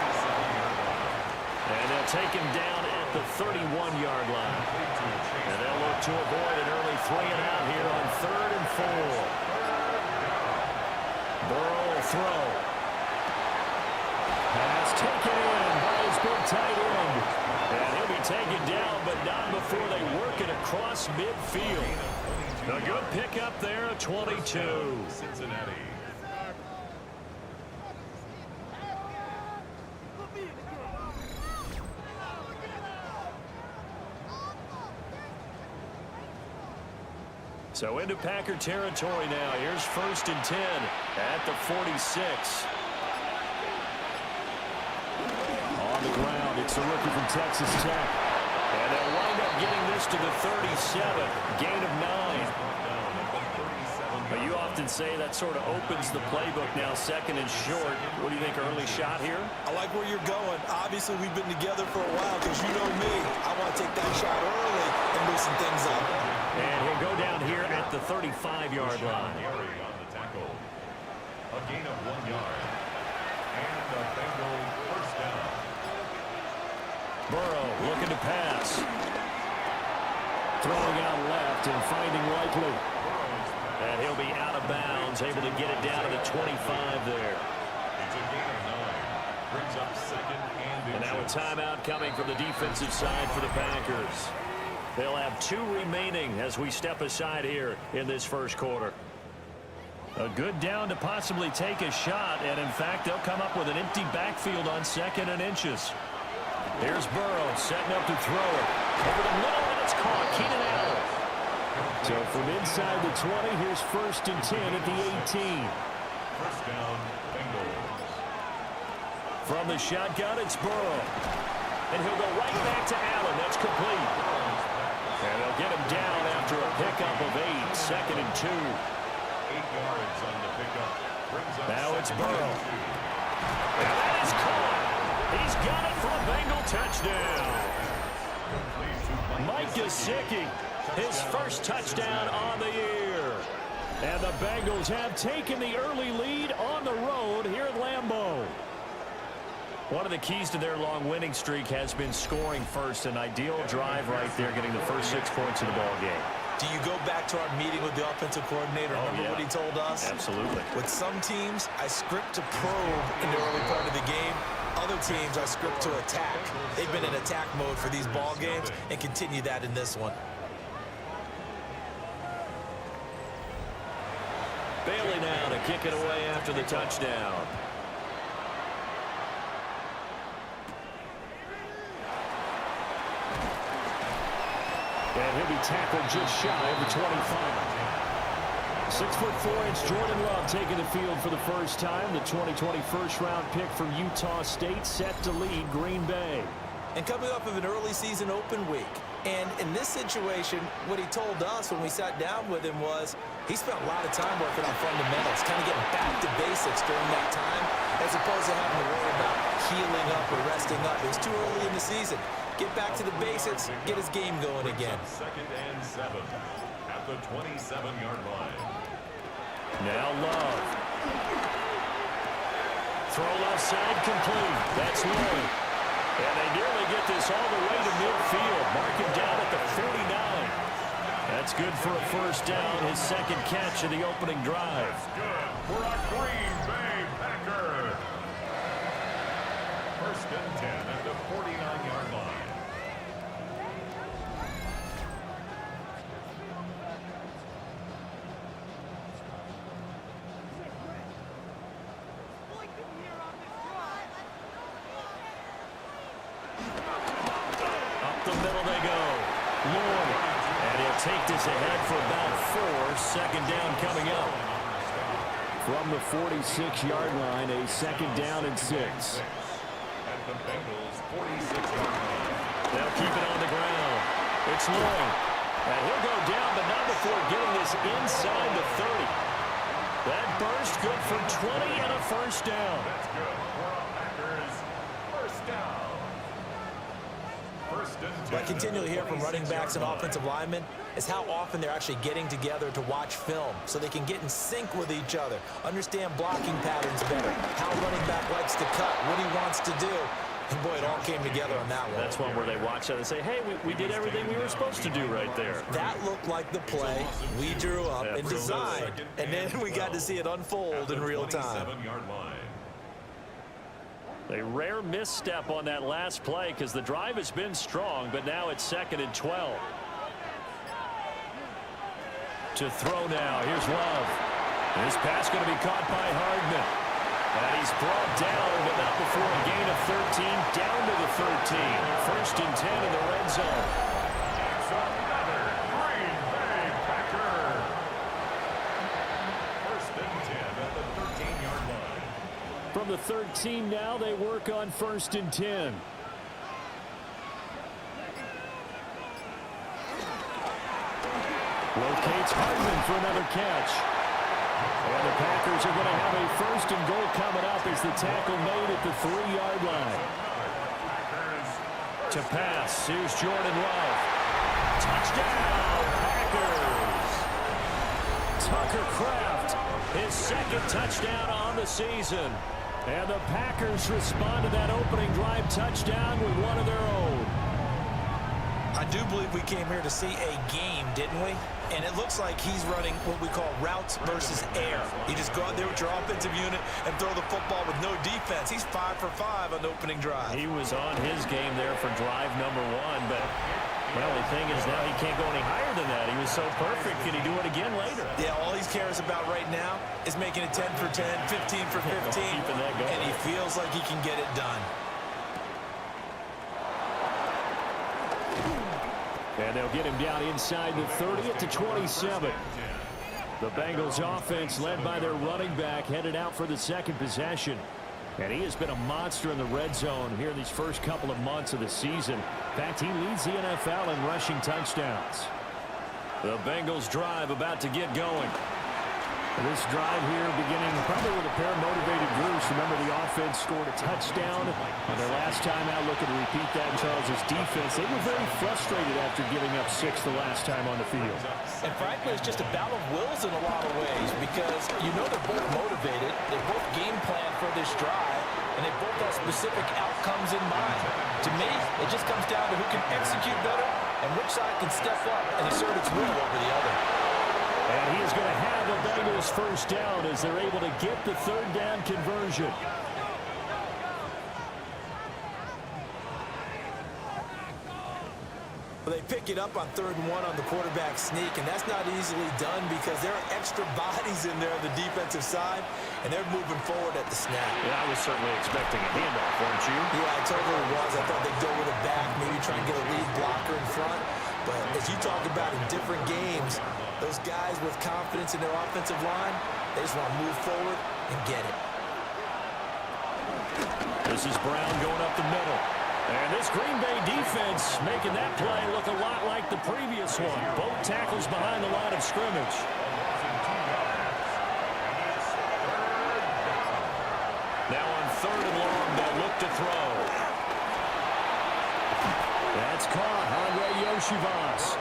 And they'll take him down at the 31-yard line. And they'll look to avoid an early 3-and-out here on 3rd and 4. Burrow will throw. Pass taken in by his big tight end. And he'll be taken down, but not before they work it across midfield. A good pickup there, 22. Cincinnati. So into Packer territory now. Here's 1st and 10 at the 46. On the ground, it's the rookie from Texas Tech. And they'll wind up getting this to the 37. Gain of 9. But you often say that sort of opens the playbook now, 2nd and short. What do you think, early shot here? I like where you're going. Obviously, we've been together for a while because you know me. I want to take that shot early and loosen things up. And he'll go down here at the 35-yard line. On the tackle. A gain of 1 yard. And the Bengals first down. Burrow looking to pass. Throwing out left and finding Likely. And he'll be out of bounds, able to get it down to the 25 there. It's a gain of 9. Brings up 2nd And now a timeout coming from the defensive side for the Packers. They'll have 2 remaining as we step aside here in this first quarter. A good down to possibly take a shot, and in fact, they'll come up with an empty backfield on 2nd and inches. Here's Burrow setting up to throw it. Over the middle, and it's caught. Keenan Allen. So from inside the 20, here's 1st and 10 at the 18. First down, Bengals. From the shotgun, it's Burrow. And he'll go right back to Allen. That's complete. And they'll get him down after a pickup of 8. 2nd and 2. 8 yards on the pickup. Brings up Now it's 2nd Burrow. And that is caught. He's got it for a Bengal touchdown. Mike Gesicki, his first touchdown on the year. And the Bengals have taken the early lead on the road here at Lambeau. One of the keys to their long winning streak has been scoring first. An ideal drive right there, getting the first 6 points in the ball game. Do you go back to our meeting with the offensive coordinator? Remember what he told us? Absolutely. With some teams, I script to probe in the early part of the game. Other teams, I script to attack. They've been in attack mode for these ball games and continue that in this one. Bailey now to kick it away after the touchdown. And he'll be tackled just shy of the 25. 6'4" Jordan Love taking the field for the first time. The 2020 first-round pick from Utah State set to lead Green Bay. And coming off of an early season open week. And in this situation, what he told us when we sat down with him was he spent a lot of time working on fundamentals, kind of getting back to basics during that time, as opposed to having to worry about healing up or resting up. It was too early in the season. Get back to the basics, get his game going again. 2nd and 7 at the 27-yard line. Now Love. Throw left side complete. That's Lloyd. And they nearly get this all the way to midfield. Mark him down at the 49. That's good for a first down. His 2nd catch of the opening drive. That's good for a Green Bay Packer. 1st and 10 at the 49-yard line. Take this ahead for about 4. 2nd down coming up. From the 46-yard line, a 2nd down and 6. At the Bengals' 46-yard line. They'll keep it on the ground. It's Lloyd. And he'll go down, but not before getting this inside the 30. That burst good for 20 and a first down. That's good for a Packers first down. What I continually hear from running backs and offensive linemen is how often they're actually getting together to watch film so they can get in sync with each other, understand blocking patterns better, how running back likes to cut, what he wants to do. And boy, it all came together on that one. That's one where they watch that and say, hey, we did everything we were supposed to do right there. That looked like the play we drew up and designed, and then we got to see it unfold in real time. A rare misstep on that last play because the drive has been strong, but now it's 2nd and 12. To throw now, here's Love. This pass going to be caught by Hardman. And he's brought down, but not before a gain of 13, down to the 13. 1st and 10 in the red zone. It's another Green Bay Packer from the 13 now. They work on 1st and 10. Locates Hardman for another catch. And the Packers are going to have a 1st and goal coming up as the tackle made at the 3-yard line. To pass, here's Jordan Love. Touchdown, Packers! Tucker Kraft, his 2nd touchdown on the season. And the Packers respond to that opening drive touchdown with one of their own. I do believe we came here to see a game, didn't we? And it looks like he's running what we call routes versus air. You just go out there with your offensive unit and throw the football with no defense. He's 5 for 5 on the opening drive. He was on his game there for drive number 1, but well, the thing is now he can't go any higher than that. He was so perfect. Can he do it again later? Yeah, all he cares about right now is making it 10 for 10, 15 for 15, keeping that going. And he feels like he can get it done. And they'll get him down inside the 30 to 27. The Bengals offense led by their running back headed out for the 2nd possession. And he has been a monster in the red zone here in these first couple of months of the season. In fact, he leads the NFL in rushing touchdowns. The Bengals drive about to get going. This drive here beginning probably with a pair of motivated groups. Remember, the offense scored a touchdown on their last time out. Looking to repeat that in Charles' defense. They were very frustrated after giving up 6 the last time on the field. And frankly, it's just a battle of wills in a lot of ways because you know they're both motivated. They both game plan for this drive, and they both have specific outcomes in mind. To me, it just comes down to who can execute better and which side can step up and assert its will over the other. And he is going to have the Bengals 1st down as they're able to get the 3rd down conversion. Well, they pick it up on 3rd and 1 on the quarterback sneak, and that's not easily done because there are extra bodies in there on the defensive side, and they're moving forward at the snap. Yeah, I was certainly expecting a handoff, weren't you? Yeah, I totally was. I thought they'd go with a back, maybe try and get a lead blocker in front. But as you talk about in different games, those guys with confidence in their offensive line, they just want to move forward and get it. This is Brown going up the middle. And this Green Bay defense making that play look a lot like the previous one. Both tackles behind the line of scrimmage. Now on 3rd and long, they'll look to throw. That's caught, Andre Yoshivas.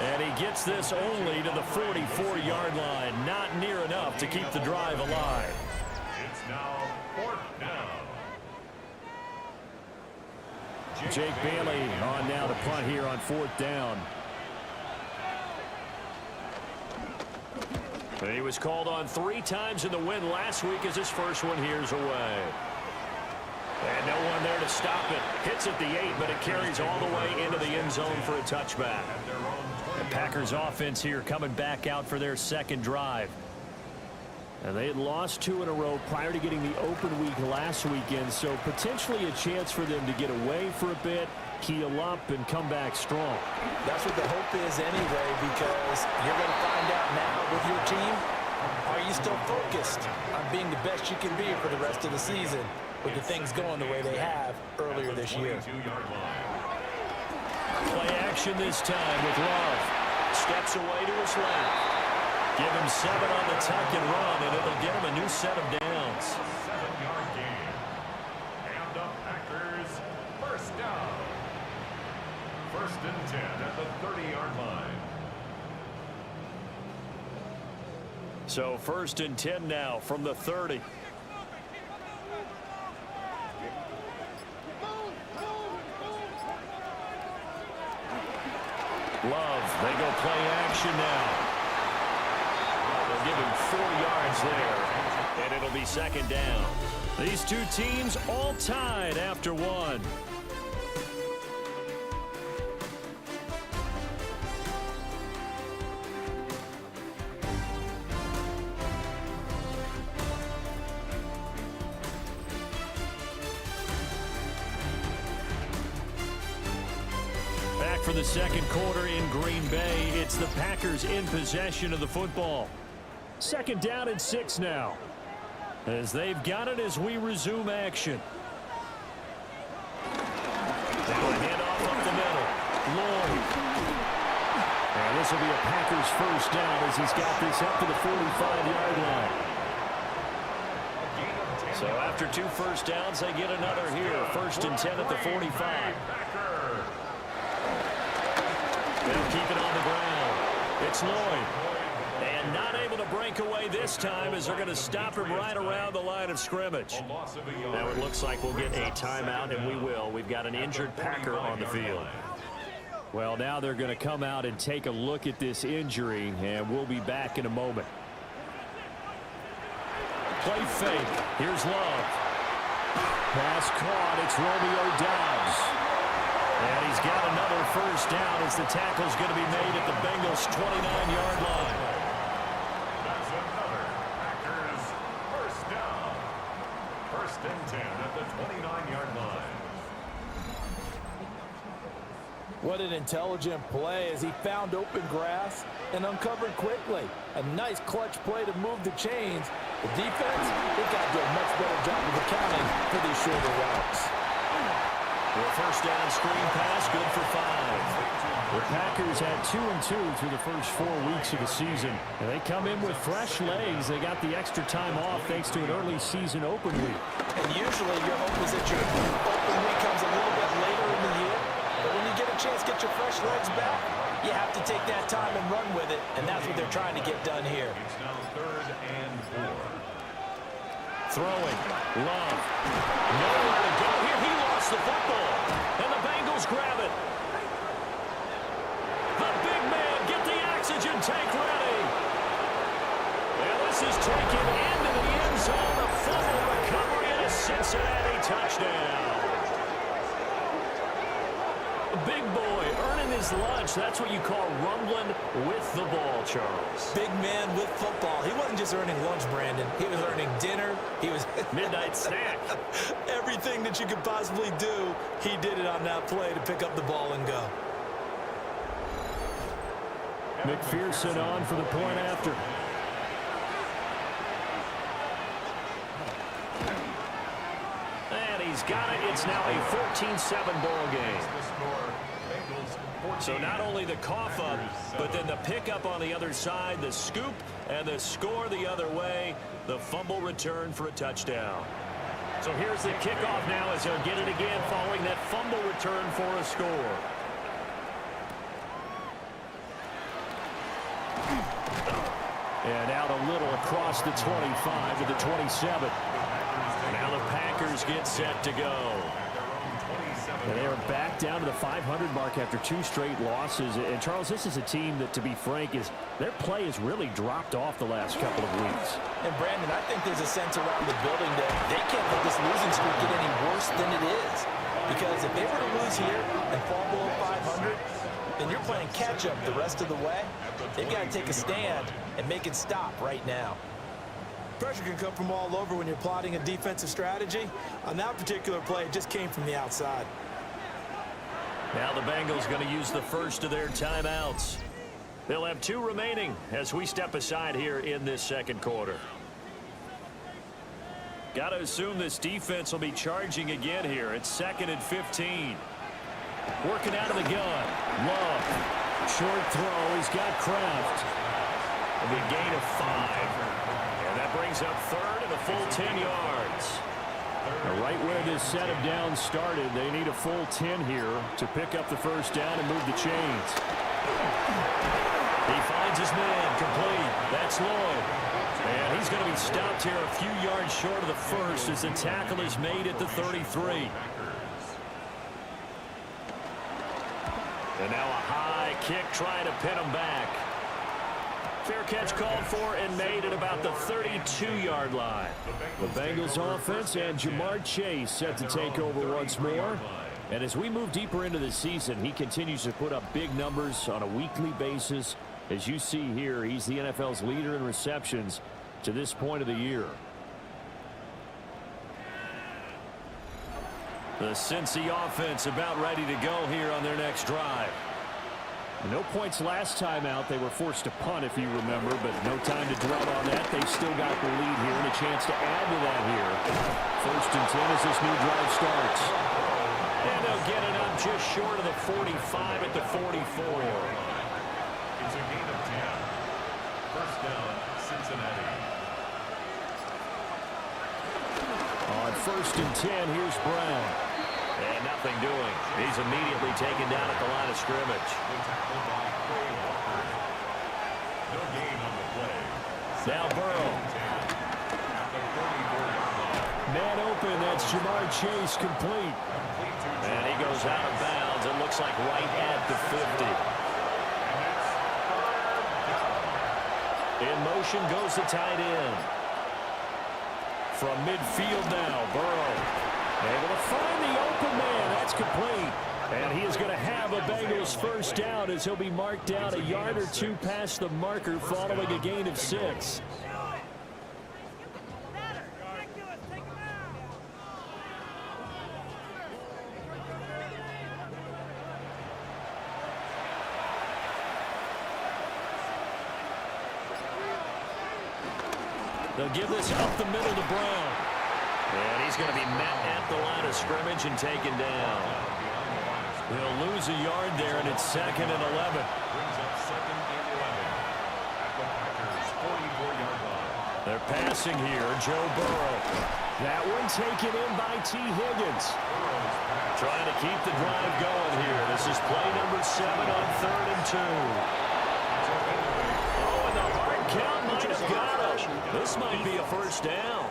And he gets this only to the 44-yard line. Not near enough to keep the drive alive. It's now 4th down. Jake Bailey on now to punt here on 4th down. And he was called on 3 times in the win last week as his first one here's away. And no one there to stop it. Hits at the 8, but it carries all the way into the end zone for a touchback. The Packers offense here coming back out for their 2nd drive. And they had lost 2 in a row prior to getting the open week last weekend, so potentially a chance for them to get away for a bit, heal up, and come back strong. That's what the hope is anyway, because you're going to find out now with your team, are you still focused on being the best you can be for the rest of the season with the things going the way they have earlier this year. Play action this time with Love. Steps away to his left. Give him 7 on the tuck and run, and it'll get him a new set of downs. 7-yard gain. And the Packers 1st down. 1st and 10 at the 30-yard line. So 1st and 10 now from the 30. Love, they go play action now. They'll give him 4 yards there, and it'll be 2nd down. These two teams all tied after 1. For the 2nd quarter in Green Bay, it's the Packers in possession of the football. 2nd down and 6 now. as they've got it as we resume action. Now a handoff up the middle. Lloyd. And this will be a Packers first down as he's got this up to the 45-yard line. So after 2 first downs, they get another here. 1st and 10 at the 45. They'll keep it on the ground. It's Lloyd. And not able to break away this time as they're going to stop him right around the line of scrimmage. Now it looks like we'll get a timeout, and we will. We've got an injured Packer on the field. Well, now they're going to come out and take a look at this injury, and we'll be back in a moment. Play fake. Here's Love. Pass caught. It's Romeo Doubs. And he's got another first down as the tackle's going to be made at the Bengals' 29-yard line. That's another Packers first down. 1st and 10 at the 29-yard line. What an intelligent play as he found open grass and uncovered quickly. A nice clutch play to move the chains. The defense, they've got to do a much better job of accounting for these shorter routes. The first down screen pass, good for 5. The Packers had 2-2 through the first 4 weeks of the season. And they come in with fresh legs. They got the extra time off thanks to an early season open week. And usually your hope is that your open week comes a little bit later in the year. But when you get a chance to get your fresh legs back, you have to take that time and run with it. And that's what they're trying to get done here. It's now 3rd and 4. Throwing. Love. Nowhere to go here. He lost the football. And the Bengals grab it. The big man, get the oxygen tank ready. And this is taken into the end zone. A fumble recovery and a Cincinnati touchdown. Big boy earning his lunch. That's what you call rumbling with the ball, Charles. Big man with football. He wasn't just earning lunch, Brandon. He was earning dinner. He was midnight snack. Everything that you could possibly do, he did it on that play to pick up the ball and go. McPherson on for the point after. And he's got it. It's now a 14-7 ball game. So not only the cough up, but then the pickup on the other side, the scoop, and the score the other way, the fumble return for a touchdown. So here's the kickoff now as he'll get it again following that fumble return for a score. And out a little across the 25 to the 27. Now the Packers get set to go. And they are back down to the 500 mark after 2 straight losses. And, Charles, this is a team that, to be frank, their play has really dropped off the last couple of weeks. And, Brandon, I think there's a sense around the building that they can't let this losing streak get any worse than it is. Because if they were to lose here and fall below 500, then you're playing catch-up the rest of the way. They've got to take a stand and make it stop right now. Pressure can come from all over when you're plotting a defensive strategy. On that particular play, it just came from the outside. Now the Bengals going to use the first of their timeouts. They'll have 2 remaining as we step aside here in this second quarter. Got to assume this defense will be charging again here. It's 2nd and 15. Working out of the gun. Love. Short throw. He's got Kraft. It'll be a gain of 5. And that brings up 3rd and a full 10 yards. Now right where this set of downs started, they need a full 10 here to pick up the first down and move the chains. He finds his man, complete. That's Lloyd. And he's going to be stopped here a few yards short of the first as the tackle is made at the 33. And now a high kick trying to pin him back. Fair catch called for and made at about the 32-yard line. The Bengals offense and Jamar Chase set to take over once more. And as we move deeper into the season, he continues to put up big numbers on a weekly basis. As you see here, he's the NFL's leader in receptions to this point of the year. The Cincy offense about ready to go here on their next drive. No points last time out. They were forced to punt, if you remember, but no time to dwell on that. They've still got the lead here and a chance to add to that here. 1st and 10 as this new drive starts. And they'll get it up just short of the 45 at the 44. It's a gain of 10. First down, Cincinnati. On 1st and 10, here's Brown. And nothing doing. He's immediately taken down at the line of scrimmage. No gain on the play. Now Burrow. Man open, that's Jamar Chase complete. And he goes out of bounds. It looks like right at the 50. In motion goes the tight end. From midfield now, Burrow. Able to find the open man. That's complete. And he is going to have a Bengals first down as he'll be marked down a yard or two past the marker following a gain of 6. They'll give this up the middle to Brown. And he's going to be met at the line of scrimmage and taken down. They'll lose a yard there, and it's 2nd and 11. Brings up 2nd and 11 at the Packers' 44-yard line. They're passing here, Joe Burrow. That one taken in by T. Higgins. Trying to keep the drive going here. This is play number 7 on 3rd and 2. Oh, and the hard count might have got him. This might be a first down.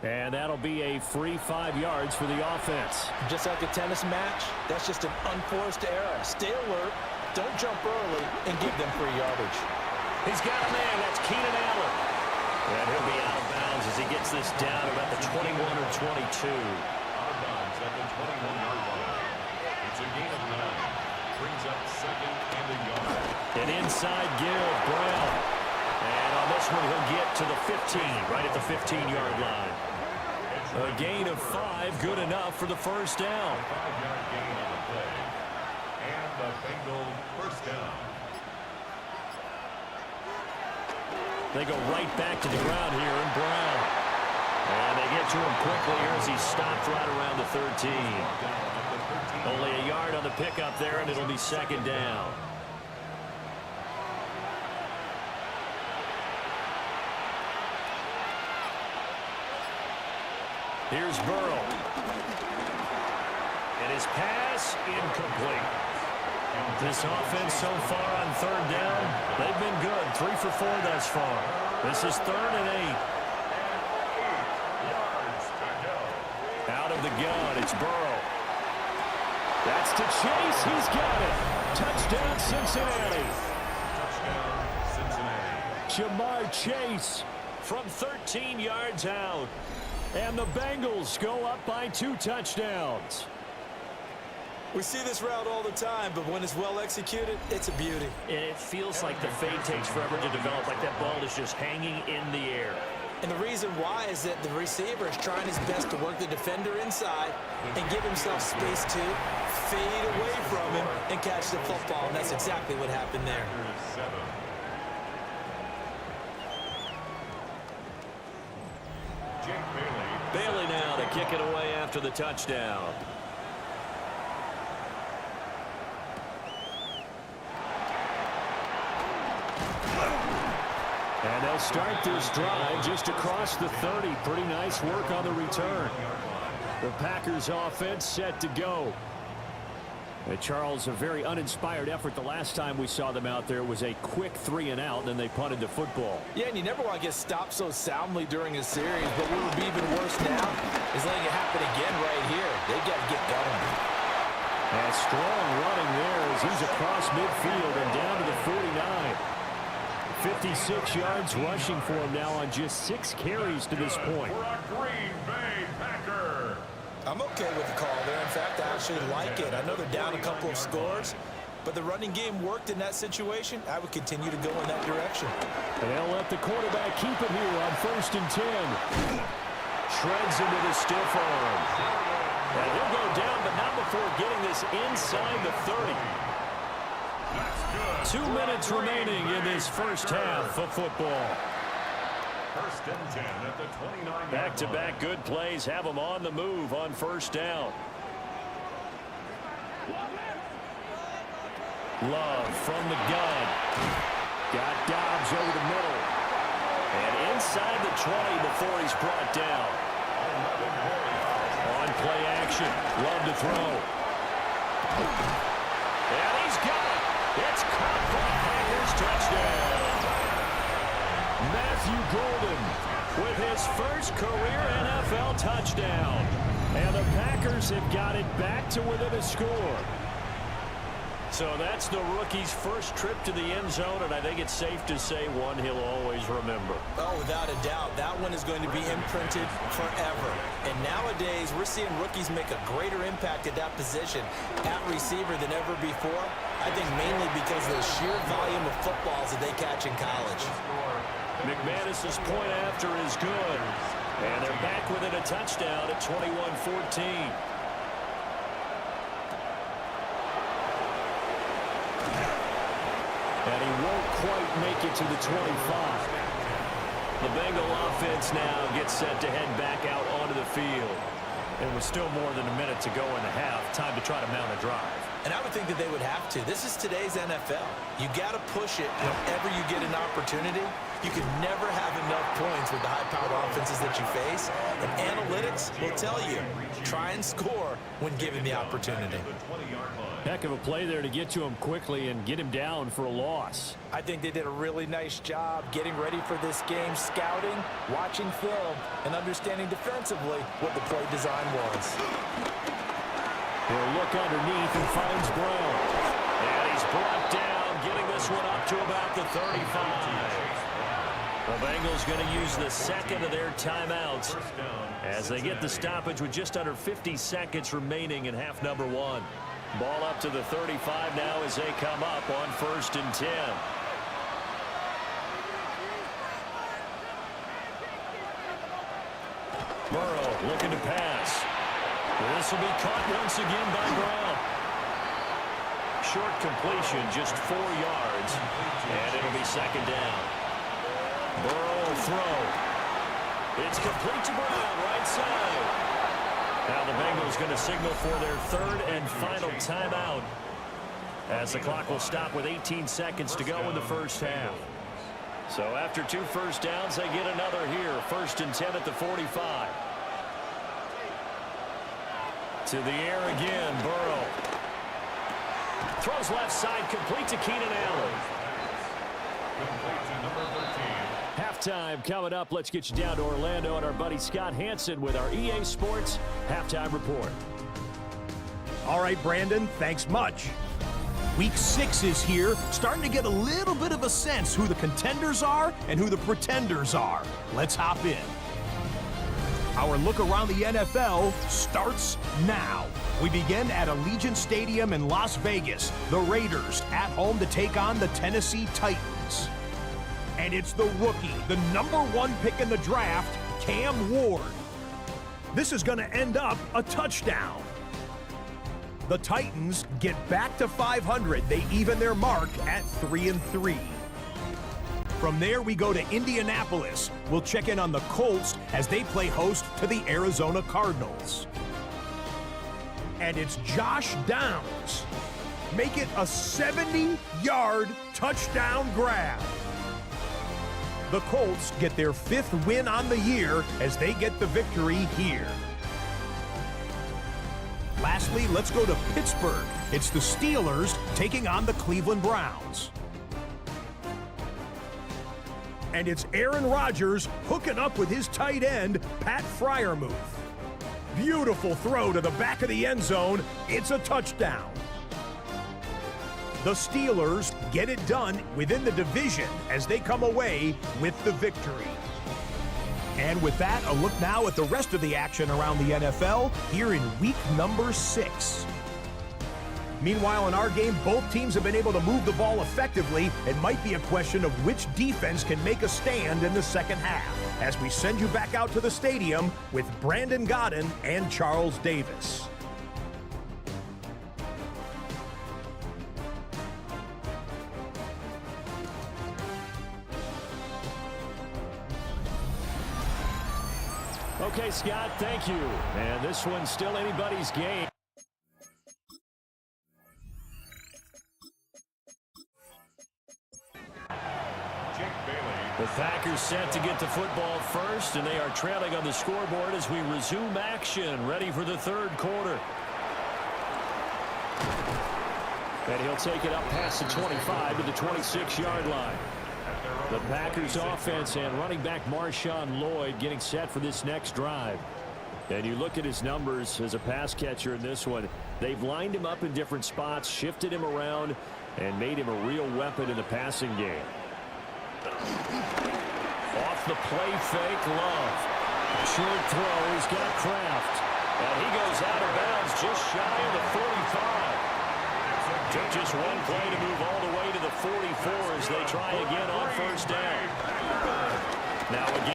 And that'll be a free 5 yards for the offense. Just like a tennis match, that's just an unforced error. Stay alert, don't jump early, and give them free yardage. He's got a man. That's Keenan Allen. And he'll be out of bounds as he gets this down about the 21 or 22. Out of bounds at the 21-yard line. It's a gain of 9. Brings up 2nd and a yard. An inside give, Brown. And on this one, he'll get to the 15, right at the 15-yard line. A gain of 5, good enough for the first down. 5-yard gain on the play. And the Bengals first down. They go right back to the ground here, and Brown. And they get to him quickly here as he stopped right around the 13. Only a yard on the pickup there, and it'll be 2nd down. Here's Burrow. And his pass incomplete. This offense so far on 3rd down, they've been good. 3 for 4 thus far. This is 3rd and 8. Out of the gun, it's Burrow. That's to Chase. He's got it. Touchdown, Cincinnati. Touchdown, Cincinnati. Jamar Chase from 13 yards out. And the Bengals go up by 2 touchdowns. We see this route all the time, but when it's well executed, it's a beauty. And it feels like the fade takes forever to develop, like that ball is just hanging in the air. And the reason why is that the receiver is trying his best to work the defender inside and give himself space to fade away from him and catch the football, and that's exactly what happened there. Bailey now to kick it away after the touchdown. And they'll start this drive just across the 30. Pretty nice work on the return. The Packers offense set to go. And Charles, a very uninspired effort. The last time we saw them out there was a quick 3 and out, and then they punted the football. Yeah, and you never want to get stopped so soundly during a series, but what would be even worse now is letting it happen again right here. They've got to get going. And strong running there as he's across midfield and down to the 49. 56 yards rushing for him now on just 6 carries to this point. For a Green Bay Packer. I'm okay with the call there. In fact, I actually like it. I know they're down a couple of scores, but the running game worked in that situation. I would continue to go in that direction. And they'll let the quarterback keep it here on 1st and 10. Shreds into the stiff arm. And he'll go down, but not before getting this inside the 30. 2 minutes remaining in this first half of football. First and 10 at the 29. Back-to-back good plays have them on the move on first down. Love from the gun. Got Dobbs over the middle. And inside the 20 before he's brought down. On play action. Love to throw. And he's got it. It's caught for a Packers touchdown. Matthew Golden with his first career NFL touchdown. And the Packers have got it back to within a score. So that's the rookie's first trip to the end zone, and I think it's safe to say one he'll always remember. Oh, without a doubt. That one is going to be imprinted forever. And nowadays, we're seeing rookies make a greater impact at that position at receiver than ever before. I think mainly because of the sheer volume of footballs that they catch in college. McManus's point after is good. And they're back within a touchdown at 21-14. And he won't quite make it to the 25. The Bengal offense now gets set to head back out onto the field. And with still more than a minute to go in the half, time to try to mount a drive. And I would think that they would have to. This is today's NFL. You got to push it whenever you get an opportunity. You can never have enough points with the high-powered offenses that you face. And analytics will tell you, try and score when given the opportunity. Heck of a play there to get to him quickly and get him down for a loss. I think they did a really nice job getting ready for this game, scouting, watching film, and understanding defensively what the play design was. He'll look underneath and finds Brown. And he's brought down, getting this one up to about the 35. The Bengals going to use the second of their timeouts as they get the stoppage with just under 50 seconds remaining in half number one. Ball up to the 35 now as they come up on 1st and 10. Burrow looking to pass. This will be caught once again by Brown. Short completion, just 4 yards, and it'll be second down. Burrow will throw. It's complete to Brown, right side. Now the Bengals going to signal for their third and final timeout as the clock will stop with 18 seconds to go in the first half. So after 2 first downs, they get another here. 1st and 10 at the 45. To the air again, Burrow. Throws left side, complete to Keenan Allen. Halftime coming up. Let's get you down to Orlando and our buddy Scott Hansen with our EA Sports Halftime Report. All right, Brandon, thanks much. Week 6 is here, starting to get a little bit of a sense who the contenders are and who the pretenders are. Let's hop in. Our look around the NFL starts now. We begin at Allegiant Stadium in Las Vegas. The Raiders at home to take on the Tennessee Titans. And it's the rookie, the #1 pick in the draft, Cam Ward. This is going to end up a touchdown. The Titans get back to 500. They even their mark at 3-3. From there, we go to Indianapolis. We'll check in on the Colts as they play host to the Arizona Cardinals. And it's Josh Downs. Make it a 70-yard touchdown grab. The Colts get their 5th win on the year as they get the victory here. Lastly, let's go to Pittsburgh. It's the Steelers taking on the Cleveland Browns. And it's Aaron Rodgers hooking up with his tight end, Pat Freiermuth. Beautiful throw to the back of the end zone. It's a touchdown. The Steelers get it done within the division as they come away with the victory. And with that, a look now at the rest of the action around the NFL here in week number 6. Meanwhile, in our game, both teams have been able to move the ball effectively. It might be a question of which defense can make a stand in the second half. As we send you back out to the stadium with Brandon Godden and Charles Davis. Okay, Scott, thank you. And this one's still anybody's game. The Packers set to get the football first, and they are trailing on the scoreboard as we resume action, ready for the third quarter. And he'll take it up past the 25 to the 26-yard line. The Packers offense and running back Marshawn Lloyd getting set for this next drive. And you look at his numbers as a pass catcher in this one. They've lined him up in different spots, shifted him around, and made him a real weapon in the passing game. Off the play fake, Love. Short throw, he's got Kraft. And he goes out of bounds just shy of the 45. Took just one play to move all the way to the 44 as they try again on first down. Now again.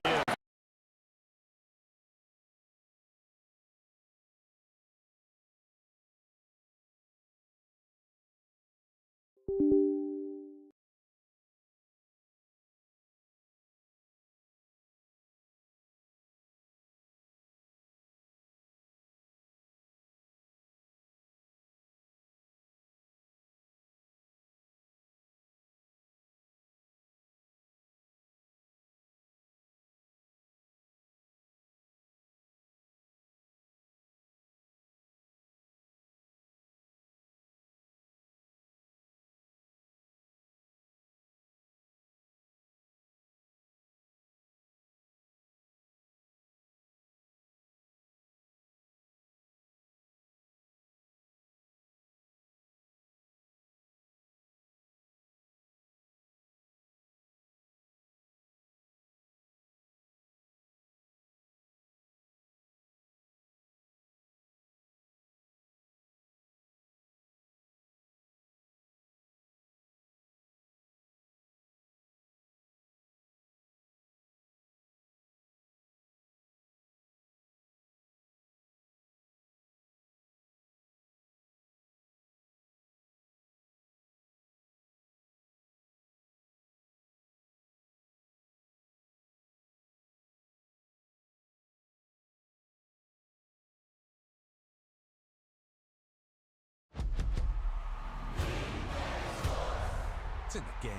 It's in the game.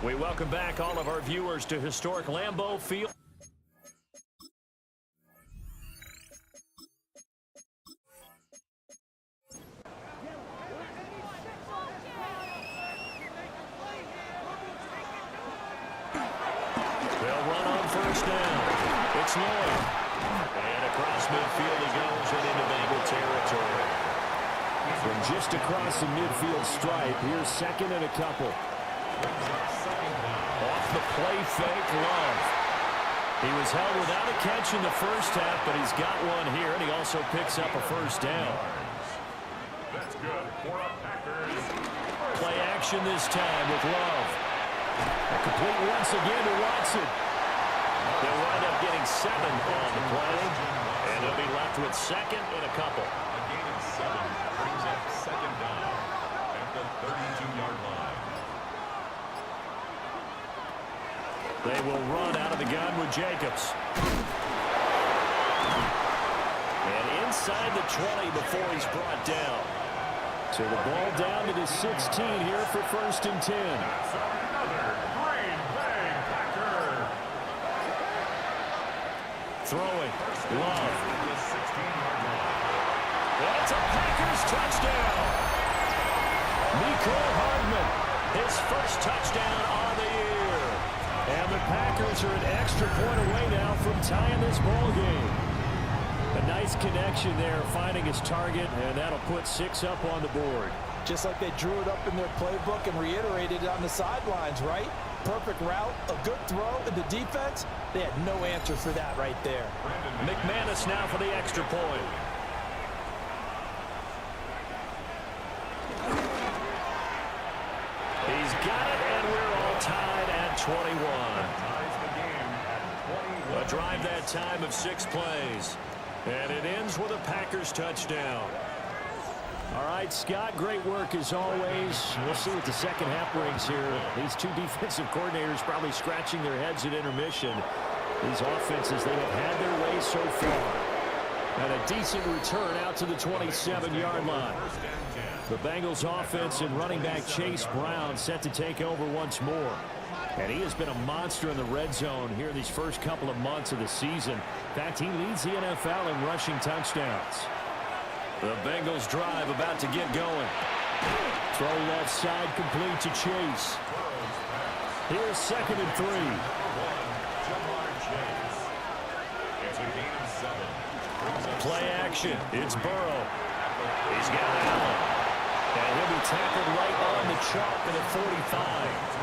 We welcome back all of our viewers to historic Lambeau Field. They'll run on first down. It's Lloyd. And across midfield he goes and into Bengal territory. From just across the midfield stripe, here's second and a couple. Off the play fake, Love. He was held without a catch in the first half, but he's got one here, and he also picks up a first down. That's good for a Packers. Play action this time with Love. A complete once again to Watson. They'll wind up getting 7 on the play, and they'll be left with second and a couple. A gain of 7 brings up second down at the 32-yard line. They will run out of the gun with Jacobs. And inside the 20 before he's brought down. So the ball down to the 16 here for first and 10. That's another Green Bay Packer. Throwing. Love. The 16-yard line. That's a Packers touchdown. Mecole Hardman, his first touchdown on the year. And the Packers are an extra point away now from tying this ball game. A nice connection there, finding his target, and that'll put 6 up on the board. Just like they drew it up in their playbook and reiterated it on the sidelines, right? Perfect route, a good throw, and the defense, they had no answer for that right there. McManus now for the extra point. He's got it, and we're all tied at 21. A drive that time of 6 plays. And it ends with a Packers touchdown. All right, Scott, great work as always. We'll see what the second half brings here. These two defensive coordinators probably scratching their heads at intermission. These offenses, they have had their way so far. And a decent return out to the 27-yard line. The Bengals offense and running back Chase Brown set to take over once more. And he has been a monster in the red zone here in these first couple of months of the season. In fact, he leads the NFL in rushing touchdowns. The Bengals drive about to get going. Throw left side complete to Chase. Here's 2nd and 3. Play action. It's Burrow. He's got Allen. And he'll be tackled right on the chalk at the 45.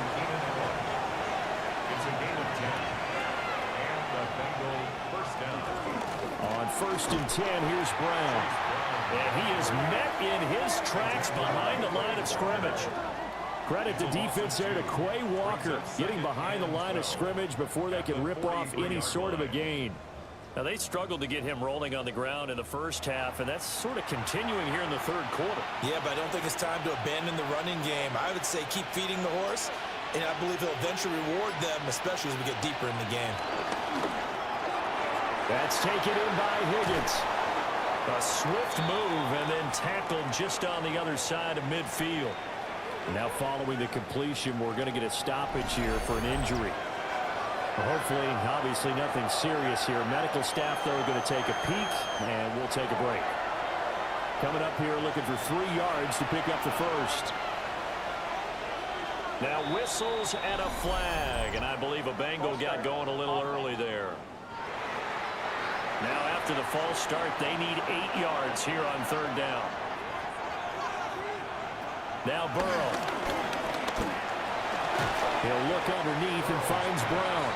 On 1st and 10, here's Brown. And he is met in his tracks behind the line of scrimmage. Credit the defense there to Quay Walker, getting behind the line of scrimmage before they can rip off any sort of a gain. Now, they struggled to get him rolling on the ground in the first half, and that's sort of continuing here in the third quarter. Yeah, but I don't think it's time to abandon the running game. I would say keep feeding the horse, and I believe he'll eventually reward them, especially as we get deeper in the game. That's taken in by Higgins. A swift move and then tackled just on the other side of midfield. Now following the completion, we're going to get a stoppage here for an injury. Hopefully, obviously nothing serious here. Medical staff, though, are going to take a peek, and we'll take a break. Coming up here looking for 3 yards to pick up the first. Now whistles and a flag, and I believe a Bengal got going a little early there. Now after the false start, they need 8 yards here on 3rd down. Now Burrow. He'll look underneath and finds Brown.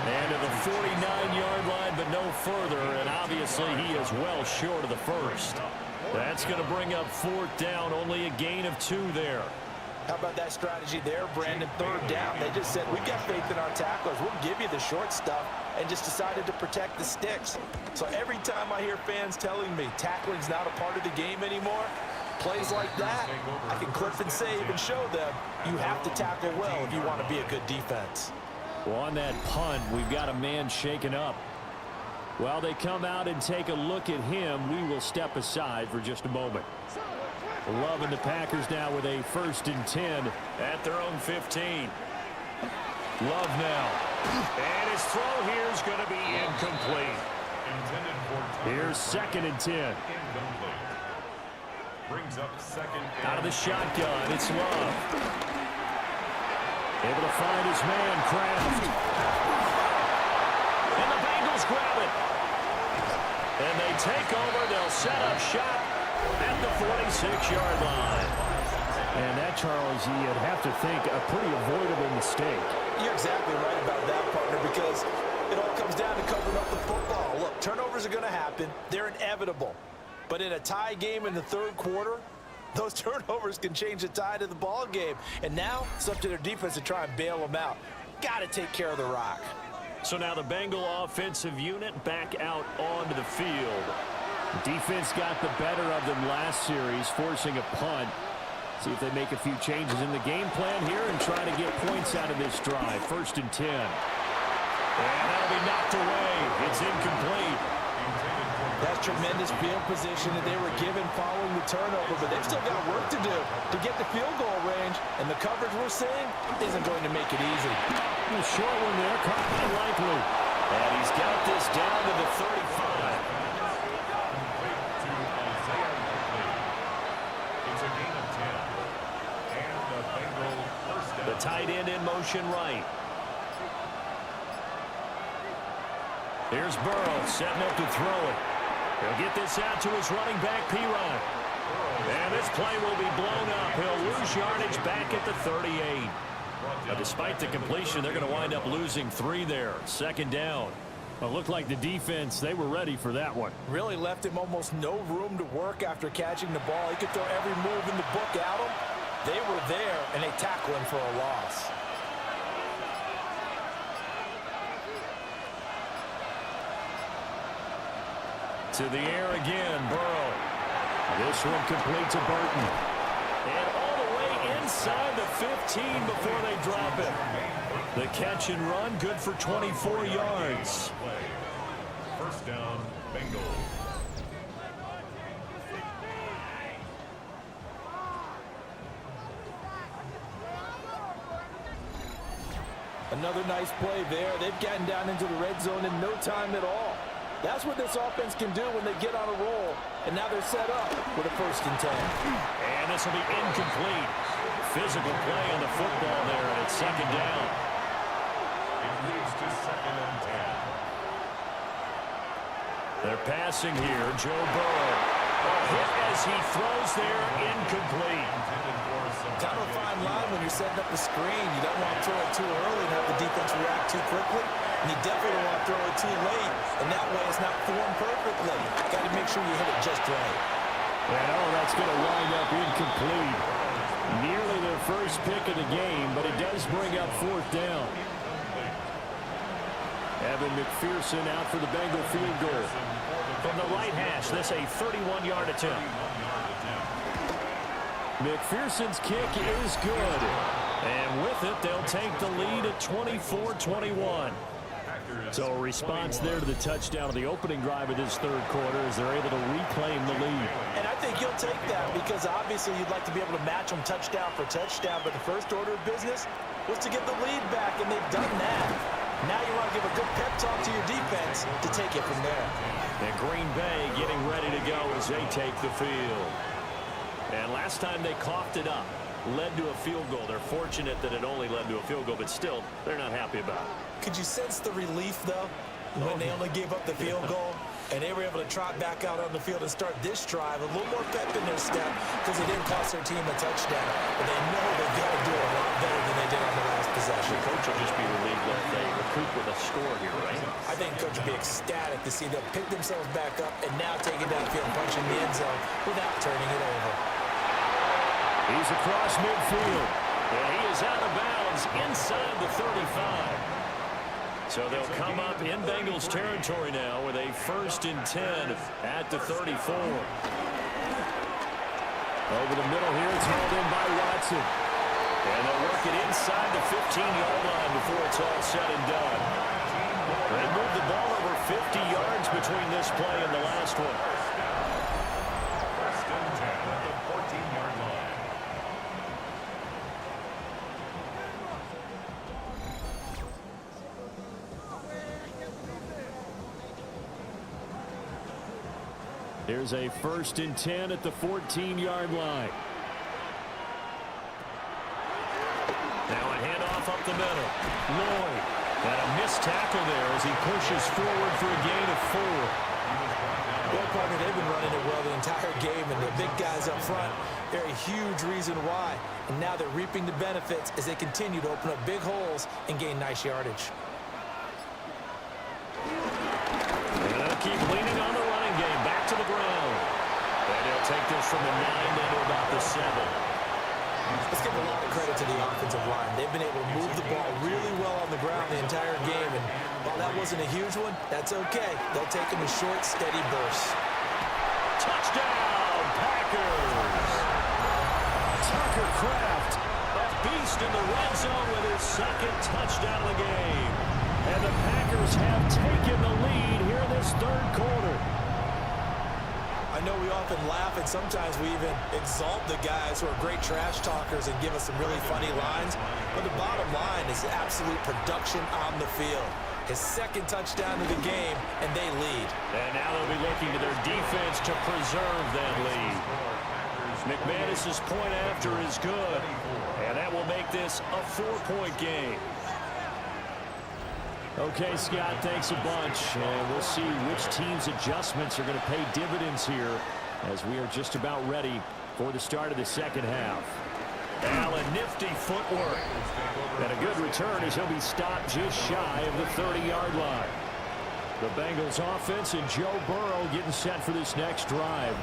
And to the 49-yard line, but no further, and obviously he is well short of the first. That's going to bring up 4th down, only a gain of 2 there. How about that strategy there, Brandon? 3rd down, they just said, we've got faith in our tacklers. We'll give you the short stuff, and just decided to protect the sticks. So every time I hear fans telling me tackling's not a part of the game anymore, plays like that, I can clip and save and show them you have to tackle well if you want to be a good defense. Well, on that punt, we've got a man shaken up. While they come out and take a look at him, we will step aside for just a moment. Love and the Packers now with a 1st and 10 at their own 15. Love now. And his throw here is going to be incomplete. Here's 2nd and 10. Brings up 2nd. Out of the shotgun, it's Love. Able to find his man, Kraft. And the Bengals grab it. And they take over. They'll set up shop at the 46-yard line. And that, Charles, you'd have to think a pretty avoidable mistake. You're exactly right about that, partner, because it all comes down to covering up the football. Look, turnovers are going to happen. They're inevitable. But in a tie game in the 3rd quarter, those turnovers can change the tide of the ball game. And now it's up to their defense to try and bail them out. Got to take care of the rock. So now the Bengal offensive unit back out onto the field. Defense got the better of them last series, forcing a punt. See if they make a few changes in the game plan here and try to get points out of this drive. 1st and 10. And that'll be knocked away. It's incomplete. That's tremendous field position that they were given following the turnover, but they've still got work to do to get the field goal range, and the coverage we're seeing isn't going to make it easy. A short one there, caught unlikely. And he's got this down to the 35. It's a gain of 10. tight end in motion right. Here's Burrow setting up to throw it. He'll get this out to his running back, P-Rod. And this play will be blown up. He'll lose yardage back at the 38. Now, despite the completion, they're going to wind up losing 3 there. Second down. Well, it looked like the defense, they were ready for that one. Really left him almost no room to work after catching the ball. He could throw every move in the book at him. They were there, and they tackle him for a loss. To the air again, Burrow. This one complete to Burton. And all the way inside the 15 before they drop it. The catch and run, good for 24 yards. First down, Bengals. Another nice play there. They've gotten down into the red zone in no time at all. That's what this offense can do when they get on a roll. And now they're set up with a 1st and 10. And this will be incomplete. Physical play on the football there, and it's 2nd down. It leads to 2nd and 10. They're passing here. Joe Burrow. A hit as he throws there, incomplete. Kind of a fine line when you're setting up the screen. You don't want to throw it too early and have the defense react too quickly. And you definitely don't want to throw it too late. And that way it's not formed perfectly. Got to make sure you hit it just right. And that's going to wind up incomplete. Nearly their first pick of the game, but it does bring up 4th down. Evan McPherson out for the Bengal field goal. From the right hash, this a 31-yard attempt. McPherson's kick is good. And with it, they'll take the lead at 24-21. So a response there to the touchdown of the opening drive of this 3rd quarter as they're able to reclaim the lead. And I think you'll take that because obviously you'd like to be able to match them touchdown for touchdown, but the first order of business was to get the lead back, and they've done that. Now you want to give a good pep talk to your defense to take it from there. And Green Bay getting ready to go as they take the field. And last time they coughed it up, led to a field goal. They're fortunate that it only led to a field goal, but still, they're not happy about it. Could you sense the relief, though, when they only gave up the field goal? And they were able to trot back out on the field and start this drive. A little more pep in their step because it didn't cost their team a touchdown. But they know they've got to do a lot better than they did on the last possession. The coach will just be relieved that they recoup with a score here, right? I think coach will be ecstatic to see them pick themselves back up and now take it downfield and punch in the end zone without turning it over. He's across midfield, and he is out of bounds inside the 35. So they'll come up in Bengals territory now with a 1st and 10 at the 34. Over the middle here, it's hauled in by Watson. And they'll work it inside the 15-yard line before it's all said and done. They moved the ball over 50 yards between this play and the last one. 1st and 10 at the 14-yard line. Here's a 1st and 10 at the 14-yard line. Now a handoff up the middle. Lloyd. And a missed tackle there as he pushes forward for a gain of 4. Well, partner, they've been running it well the entire game, and the big guys up front, they're a huge reason why. And now they're reaping the benefits as they continue to open up big holes and gain nice yardage. And they'll keep leaning on the running game. Back to the ground. And they'll take this from the 9 down to about the 7. Let's give a lot of credit to the offensive line. They've been able to move the ball really well on the ground the entire game. And while that wasn't a huge one, that's okay. They'll take them in short, steady bursts. Touchdown, Packers! Tucker Kraft, a beast in the red zone with his 2nd touchdown of the game. And the Packers have taken the lead here in this 3rd quarter. I know we often laugh and sometimes we even exalt the guys who are great trash talkers and give us some really funny lines. But the bottom line is absolute production on the field. His 2nd touchdown of the game, and they lead. And now they'll be looking to their defense to preserve that lead. McManus's point after is good, and that will make this a 4-point game. Okay, Scott, thanks a bunch, and we'll see which team's adjustments are going to pay dividends here as we are just about ready for the start of the second half. Allen, nifty footwork, and a good return as he'll be stopped just shy of the 30-yard line. The Bengals offense and Joe Burrow getting set for this next drive.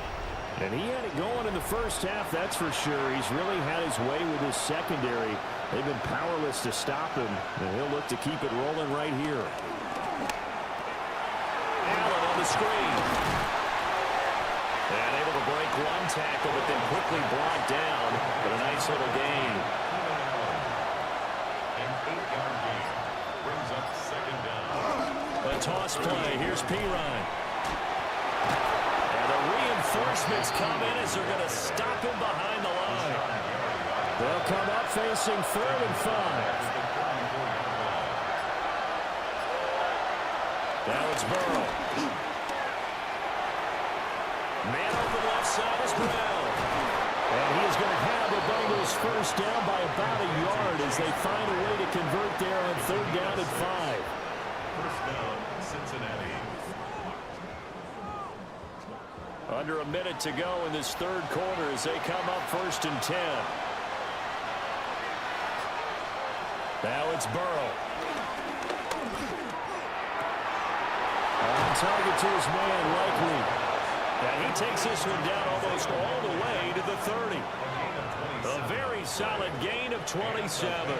And he had it going in the first half, that's for sure. He's really had his way with his secondary. They've been powerless to stop him, and he'll look to keep it rolling right here. Allen on the screen. And able to break one tackle, but then quickly brought down. But a nice little gain. An 8-yard gain brings up second down. A toss play. Here's Piron. And the reinforcements come in as they're going to stop him behind the line. They'll come up facing 3rd and 5. Now it's Burrow. Man over the left side is Brown. And he is going to have the Bengals first down by about a yard as they find a way to convert there on 3rd down and 5. First down, Cincinnati. Under a minute to go in this 3rd quarter as they come up 1st and 10. Now it's Burrow. On target to his man, Likely. And he takes this one down almost all the way to the 30. A very solid gain of 27.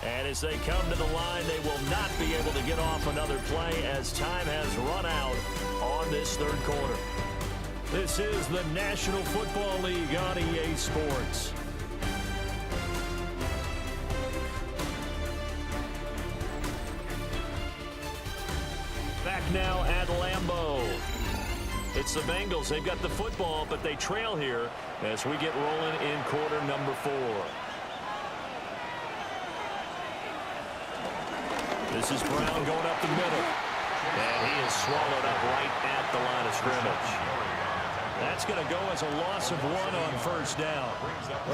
And as they come to the line, they will not be able to get off another play as time has run out on this 3rd quarter. This is the National Football League on EA Sports. Back now at Lambeau. It's the Bengals. They've got the football, but they trail here as we get rolling in quarter number 4. This is Brown going up the middle. And he is swallowed up right at the line of scrimmage. That's going to go as a loss of 1 on 1st down.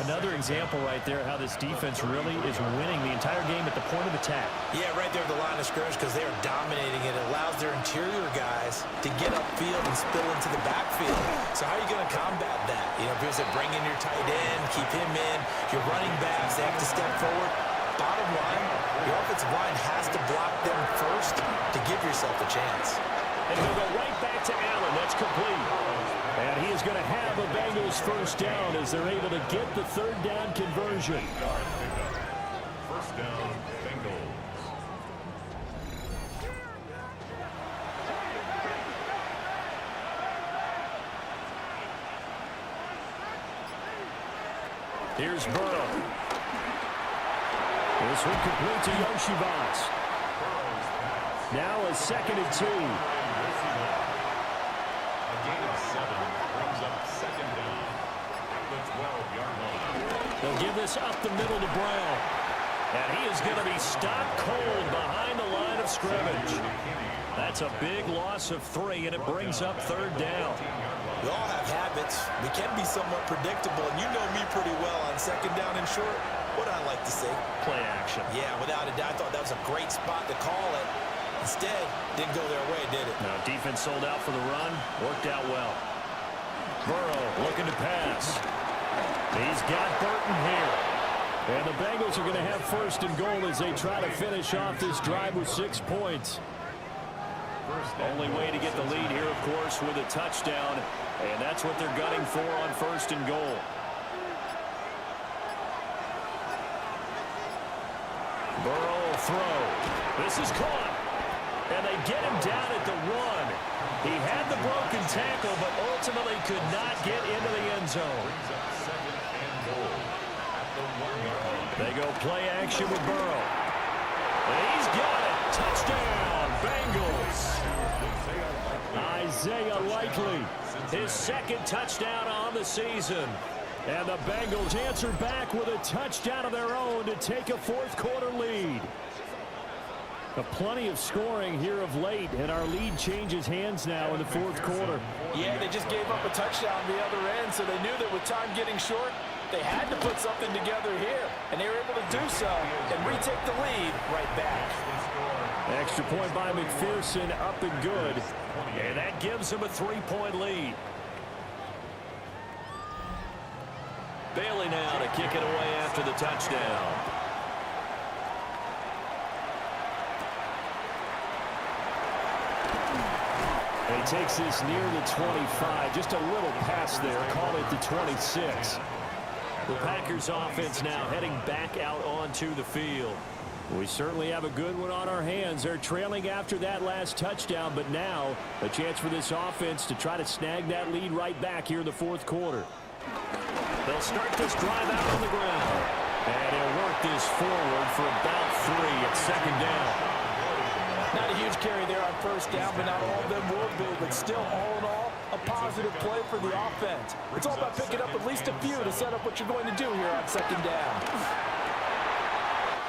Another example right there how this defense really is winning the entire game at the point of attack. Yeah, right there at the line of scrimmage because they are dominating it. It allows their interior guys to get upfield and spill into the backfield. So how are you going to combat that? You know, because they bring in your tight end, keep him in, your running backs, they have to step forward. Bottom line, your offensive line has to block them first to give yourself a chance. And he'll go right back to Allen. That's complete. And he is going to have a Bengals first down as they're able to get the 3rd down conversion. First down, Bengals. Here's Burrow. This one complete to Yoshivas. Now a 2nd and 2. A gain of 7 brings up second down at the 12-yard line. They'll give this up the middle to Brown. And he is going to be stopped cold behind the line of scrimmage. That's a big loss of 3, and it brings up 3rd down. We all have habits. We can be somewhat predictable, and you know me pretty well on 2nd down and short. What I like to say? Play action. Yeah, without a doubt, I thought that was a great spot to call it. Instead, didn't go their way, did it? Now, defense sold out for the run. Worked out well. Burrow looking to pass. He's got Burton here. And the Bengals are going to have 1st and goal as they try to finish off this drive with 6 points. Only way to get the lead here, of course, with a touchdown. And that's what they're gunning for on 1st and goal. Burrow will throw. This is caught. And they get him down at the 1. He had the broken tackle, but ultimately could not get into the end zone. They go play action with Burrow. And he's got it. Touchdown, Bengals. Isaiah Likely, his 2nd touchdown on the season. And the Bengals answer back with a touchdown of their own to take a 4th quarter lead. Plenty of scoring here of late, and our lead changes hands now in the fourth quarter. Yeah, they just gave up a touchdown the other end, so they knew that with time getting short, they had to put something together here, and they were able to do so and retake the lead right back. Extra point by McPherson, up and good. And that gives them a 3-point lead. Bailey now to kick it away after the touchdown. And he takes this near the 25. Just a little pass there. Call it the 26. The Packers offense now heading back out onto the field. We certainly have a good one on our hands. They're trailing after that last touchdown, but now a chance for this offense to try to snag that lead right back here in the fourth quarter. They'll start this drive out on the ground. And he'll work this forward for about 3 at second down. Not a huge carry there on first down, but not all of them will be. But still, all in all, a positive play for the offense. It's all about picking up at least a few to set up what you're going to do here on second down.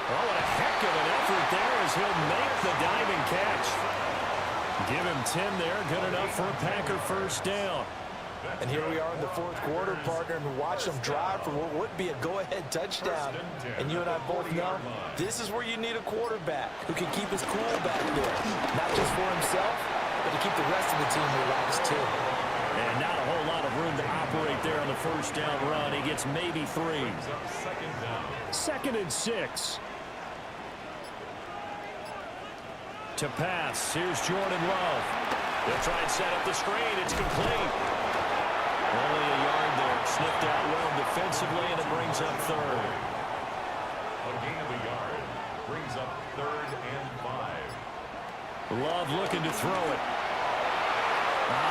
Oh, what a heck of an effort there as he'll make the diving catch. Give him 10 there. Good enough for a Packer first down. And here we are in the fourth quarter, partner, and we watch them drive for what would be a go-ahead touchdown. And you and I both know this is where you need a quarterback who can keep his cool back there. Not just for himself, but to keep the rest of the team relaxed, too. And not a whole lot of room to operate there on the first down run. He gets maybe 3. Second and 6. To pass. Here's Jordan Love. They'll try and set up the screen. It's complete. Only a yard there. Sniffed out well defensively, and it brings up 3rd. A gain of a yard brings up 3rd and 5. Love looking to throw it.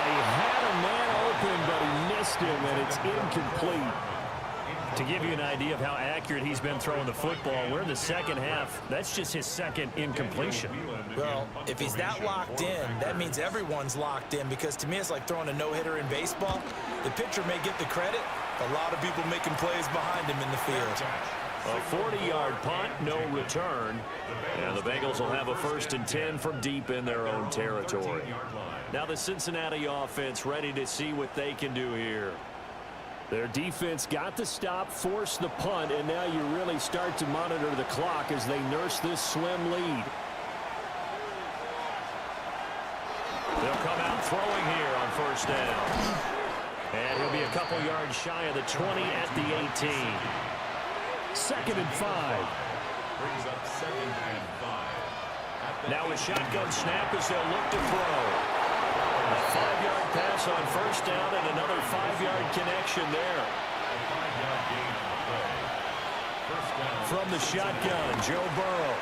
He had a man open, but he missed him, and it's incomplete. To give you an idea of how accurate he's been throwing the football, we're in the second half. That's just his second incompletion. Well, if he's that locked in, that means everyone's locked in, because to me it's like throwing a no-hitter in baseball. The pitcher may get the credit, a lot of people making plays behind him in the field. A 40-yard punt, no return. And the Bengals will have a 1st and 10 from deep in their own territory. Now the Cincinnati offense ready to see what they can do here. Their defense got the stop, forced the punt, and now you really start to monitor the clock as they nurse this slim lead. They'll come out throwing here on first down. And he'll be a couple yards shy of the 20 at the 18. Second and 5. Brings up 2nd and 5. Now a shotgun snap as they'll look to throw. A 5-yard pass on first down and another 5-yard connection there. A 5-yard gain on the play. First down. From the shotgun, Joe Burrow.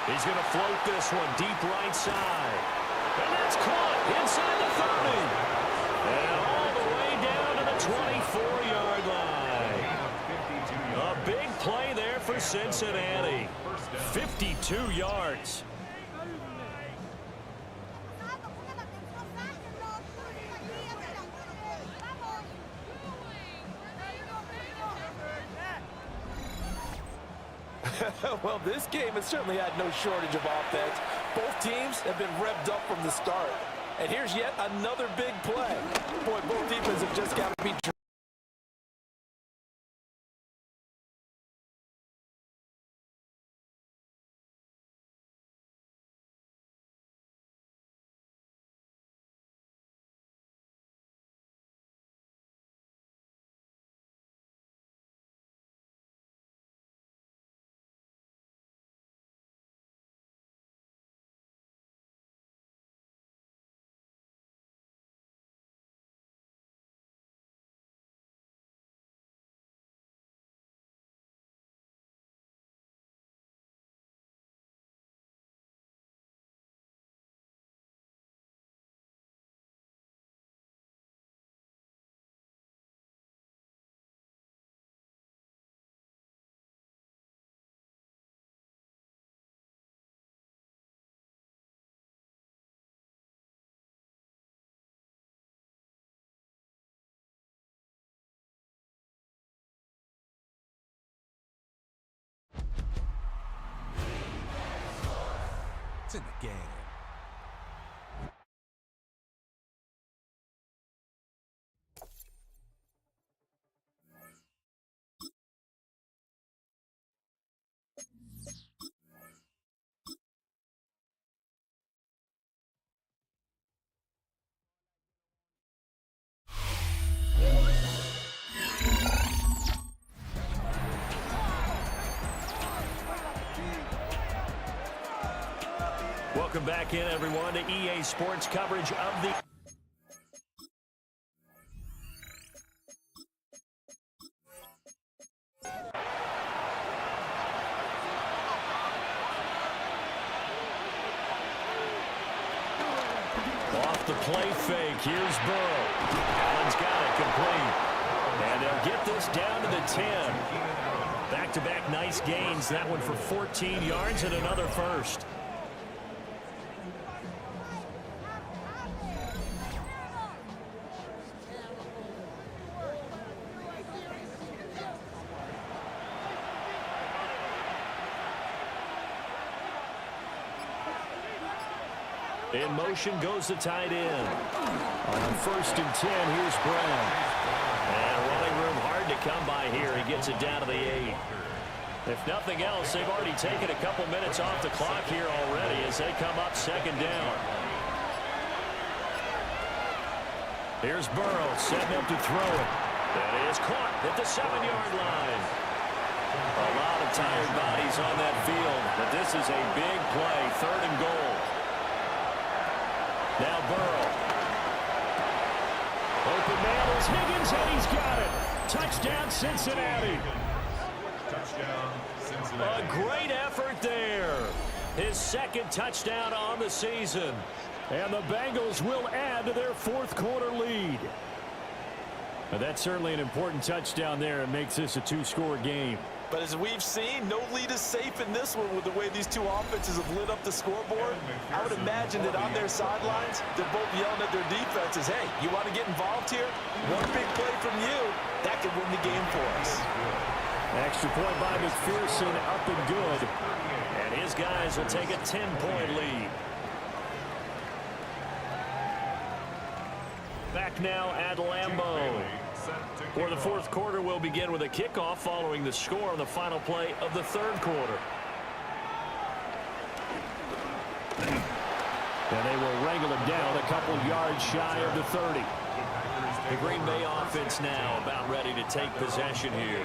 He's going to float this one deep right side. And that's caught inside the 30. And all the way down to the 24-yard line. A big play there for Cincinnati. 52 yards. Well, this game has certainly had no shortage of offense. Both teams have been revved up from the start. And here's yet another big play. Boy, both defenses have just got to be It's in the game. Welcome back in, everyone, to EA Sports coverage of the... Off the play fake, here's Burrow. Allen's got it complete. And they'll get this down to the 10. Back-to-back nice gains, that one for 14 yards and another first. In motion goes the tight end. On 1st and 10, here's Brown. And running room hard to come by here. He gets it down to the 8. If nothing else, they've already taken a couple minutes off the clock here already as they come up 2nd down. Here's Burrow setting up to throw it. That is caught at the 7-yard line. A lot of tired bodies on that field, but this is a big play, 3rd and goal. Now Burrow. Open man is Higgins, and he's got it. Touchdown, Cincinnati. Touchdown, Cincinnati. A great effort there. His 2nd touchdown on the season. And the Bengals will add to their 4th quarter lead. Now, that's certainly an important touchdown there. It makes this a 2-score game. But as we've seen, no lead is safe in this one with the way these two offenses have lit up the scoreboard. I would imagine that on their sidelines, they're both yelling at their defenses, hey, you want to get involved here? One big play from you, that could win the game for us. Extra point by McPherson, up and good. And his guys will take a 10-point lead. Back now at Lambeau. For the 4th quarter, we'll begin with a kickoff following the score on the final play of the 3rd quarter. And they will wrangle it down a couple yards shy of the 30. The Green Bay offense now about ready to take possession here.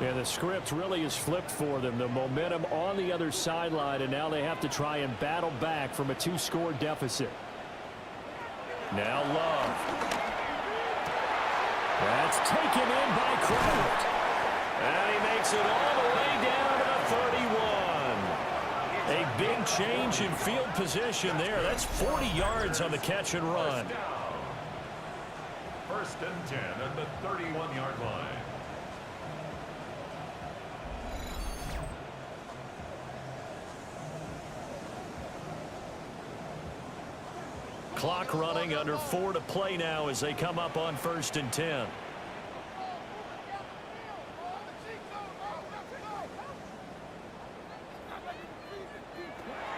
Yeah, the script really is flipped for them. The momentum on the other sideline, and now they have to try and battle back from a 2-score deficit. Now Love. That's taken in by Kraft. And he makes it all the way down to the 31. A big change in field position there. That's 40 yards on the catch and run. 1st and 10 at the 31-yard line. Clock running, under 4 to play now as they come up on 1st and 10.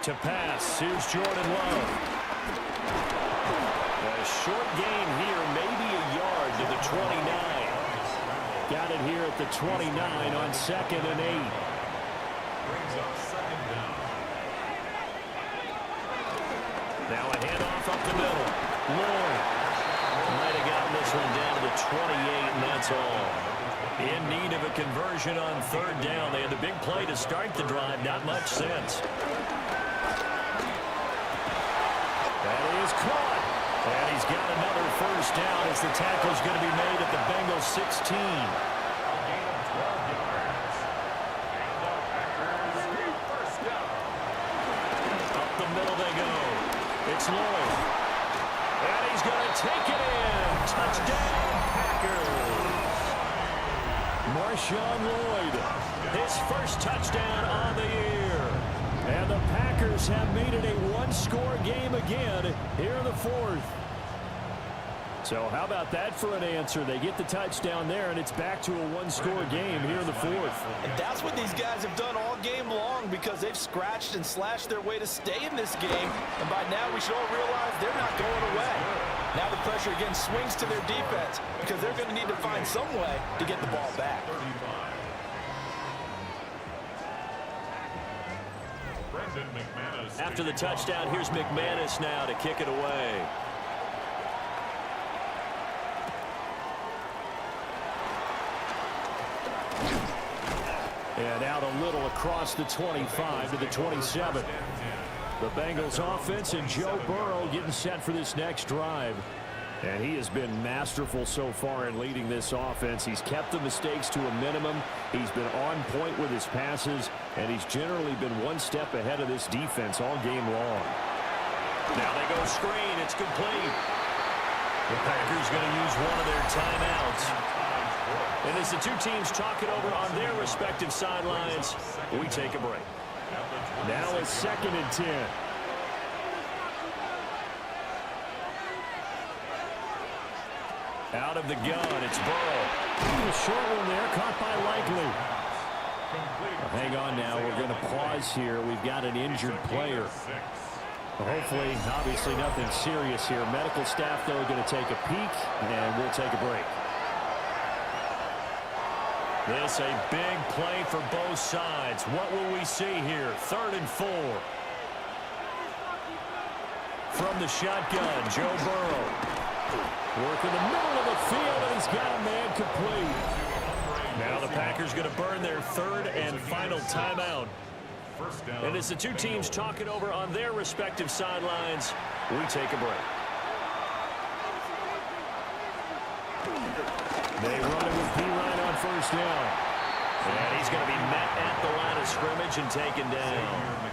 To pass, here's Jordan Love. A short gain here, maybe a yard to the 29. Got it here at the 29 on 2nd and 8. Brings up 2nd down. Now a handoff up the middle. Lloyd might have gotten this one down to the 28, and that's all. In need of a conversion on 3rd down. They had the big play to start the drive. Not much sense. That is caught. And he's got another 1st down as the tackle's going to be made at the Bengals 16. Up the middle they go. It's Lloyd. And he's going to take it in. Touchdown, Packers. Marshawn Lloyd, his 1st touchdown on the year. And the Packers have made it a 1-score game again here in the 4th. So how about that for an answer? They get the touchdown there, and it's back to a one-score game here in the fourth. And that's what these guys have done all game long because they've scratched and slashed their way to stay in this game. And by now, we should all realize they're not going away. Now the pressure again swings to their defense because they're going to need to find some way to get the ball back. After the touchdown, here's McManus now to kick it away. And out a little across the 25 to the 27. The Bengals offense and Joe Burrow getting set for this next drive. And he has been masterful so far in leading this offense. He's kept the mistakes to a minimum. He's been on point with his passes. And he's generally been one step ahead of this defense all game long. Now they go screen. It's complete. The Packers going to use one of their timeouts. And as the two teams talk it over on their respective sidelines, we take a break. Now it's 2nd and 10. Out of the gun, it's Burrow. A short one there, caught by Likely. Well, hang on now, we're going to pause here. We've got an injured player. Well, hopefully, obviously nothing serious here. Medical staff, though, going to take a peek, and we'll take a break. This a big play for both sides. What will we see here? 3rd and 4. From the shotgun, Joe Burrow. Work in the middle of the field, and he's got a man complete. Now the Packers going to burn their 3rd and final timeout. And as the two teams talk it over on their respective sidelines, we take a break. They run it with P. Ryan on 1st down. And he's going to be met at the line of scrimmage and taken down.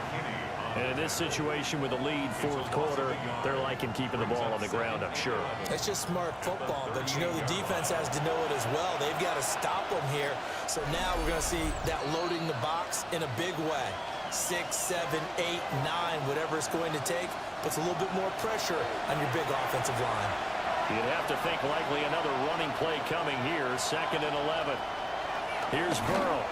And in this situation with a lead 4th quarter, they're liking keeping the ball on the ground, I'm sure. It's just smart football, but you know the defense has to know it as well. They've got to stop them here. So now we're going to see that loading the box in a big way. 6, 7, 8, 9, whatever it's going to take, puts a little bit more pressure on your big offensive line. You'd have to think likely another running play coming here. 2nd and 11. Here's Burrow.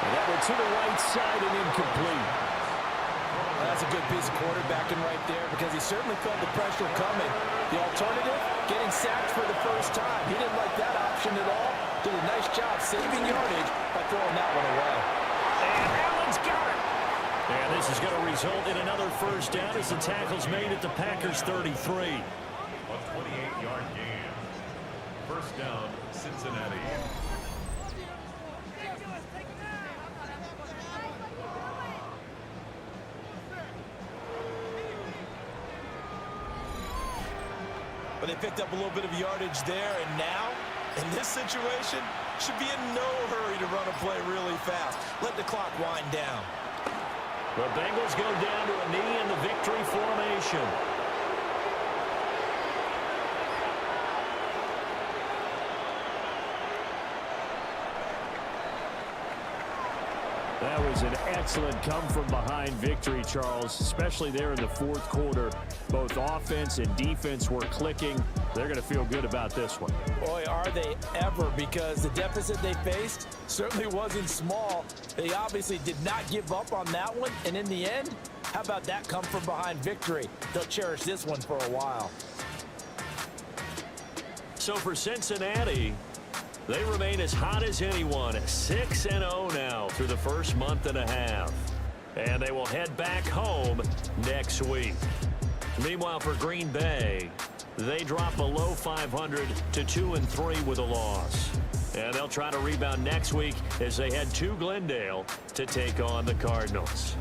And that one to the right side and incomplete. That's a good piece of quarterbacking right there because he certainly felt the pressure coming. The alternative, getting sacked for the first time. He didn't like that option at all. Did a nice job saving yardage by throwing that one away. And Allen's got it. And this is going to result in another 1st down as the tackle's made at the Packers 33. A 28-yard gain. 1st down, Cincinnati. But they picked up a little bit of yardage there, and now, in this situation, should be in no hurry to run a play really fast. Let the clock wind down. The Bengals go down to a knee in the victory formation. That was an excellent come-from-behind victory, Charles, especially there in the 4th quarter. Both offense and defense were clicking. They're going to feel good about this one. Boy, are they ever, because the deficit they faced certainly wasn't small. They obviously did not give up on that one, and in the end, how about that come-from-behind victory? They'll cherish this one for a while. So for Cincinnati, they remain as hot as anyone, 6-0 now through the first month and a half. And they will head back home next week. Meanwhile, for Green Bay, they drop below 500 to 2-3 with a loss. And they'll try to rebound next week as they head to Glendale to take on the Cardinals.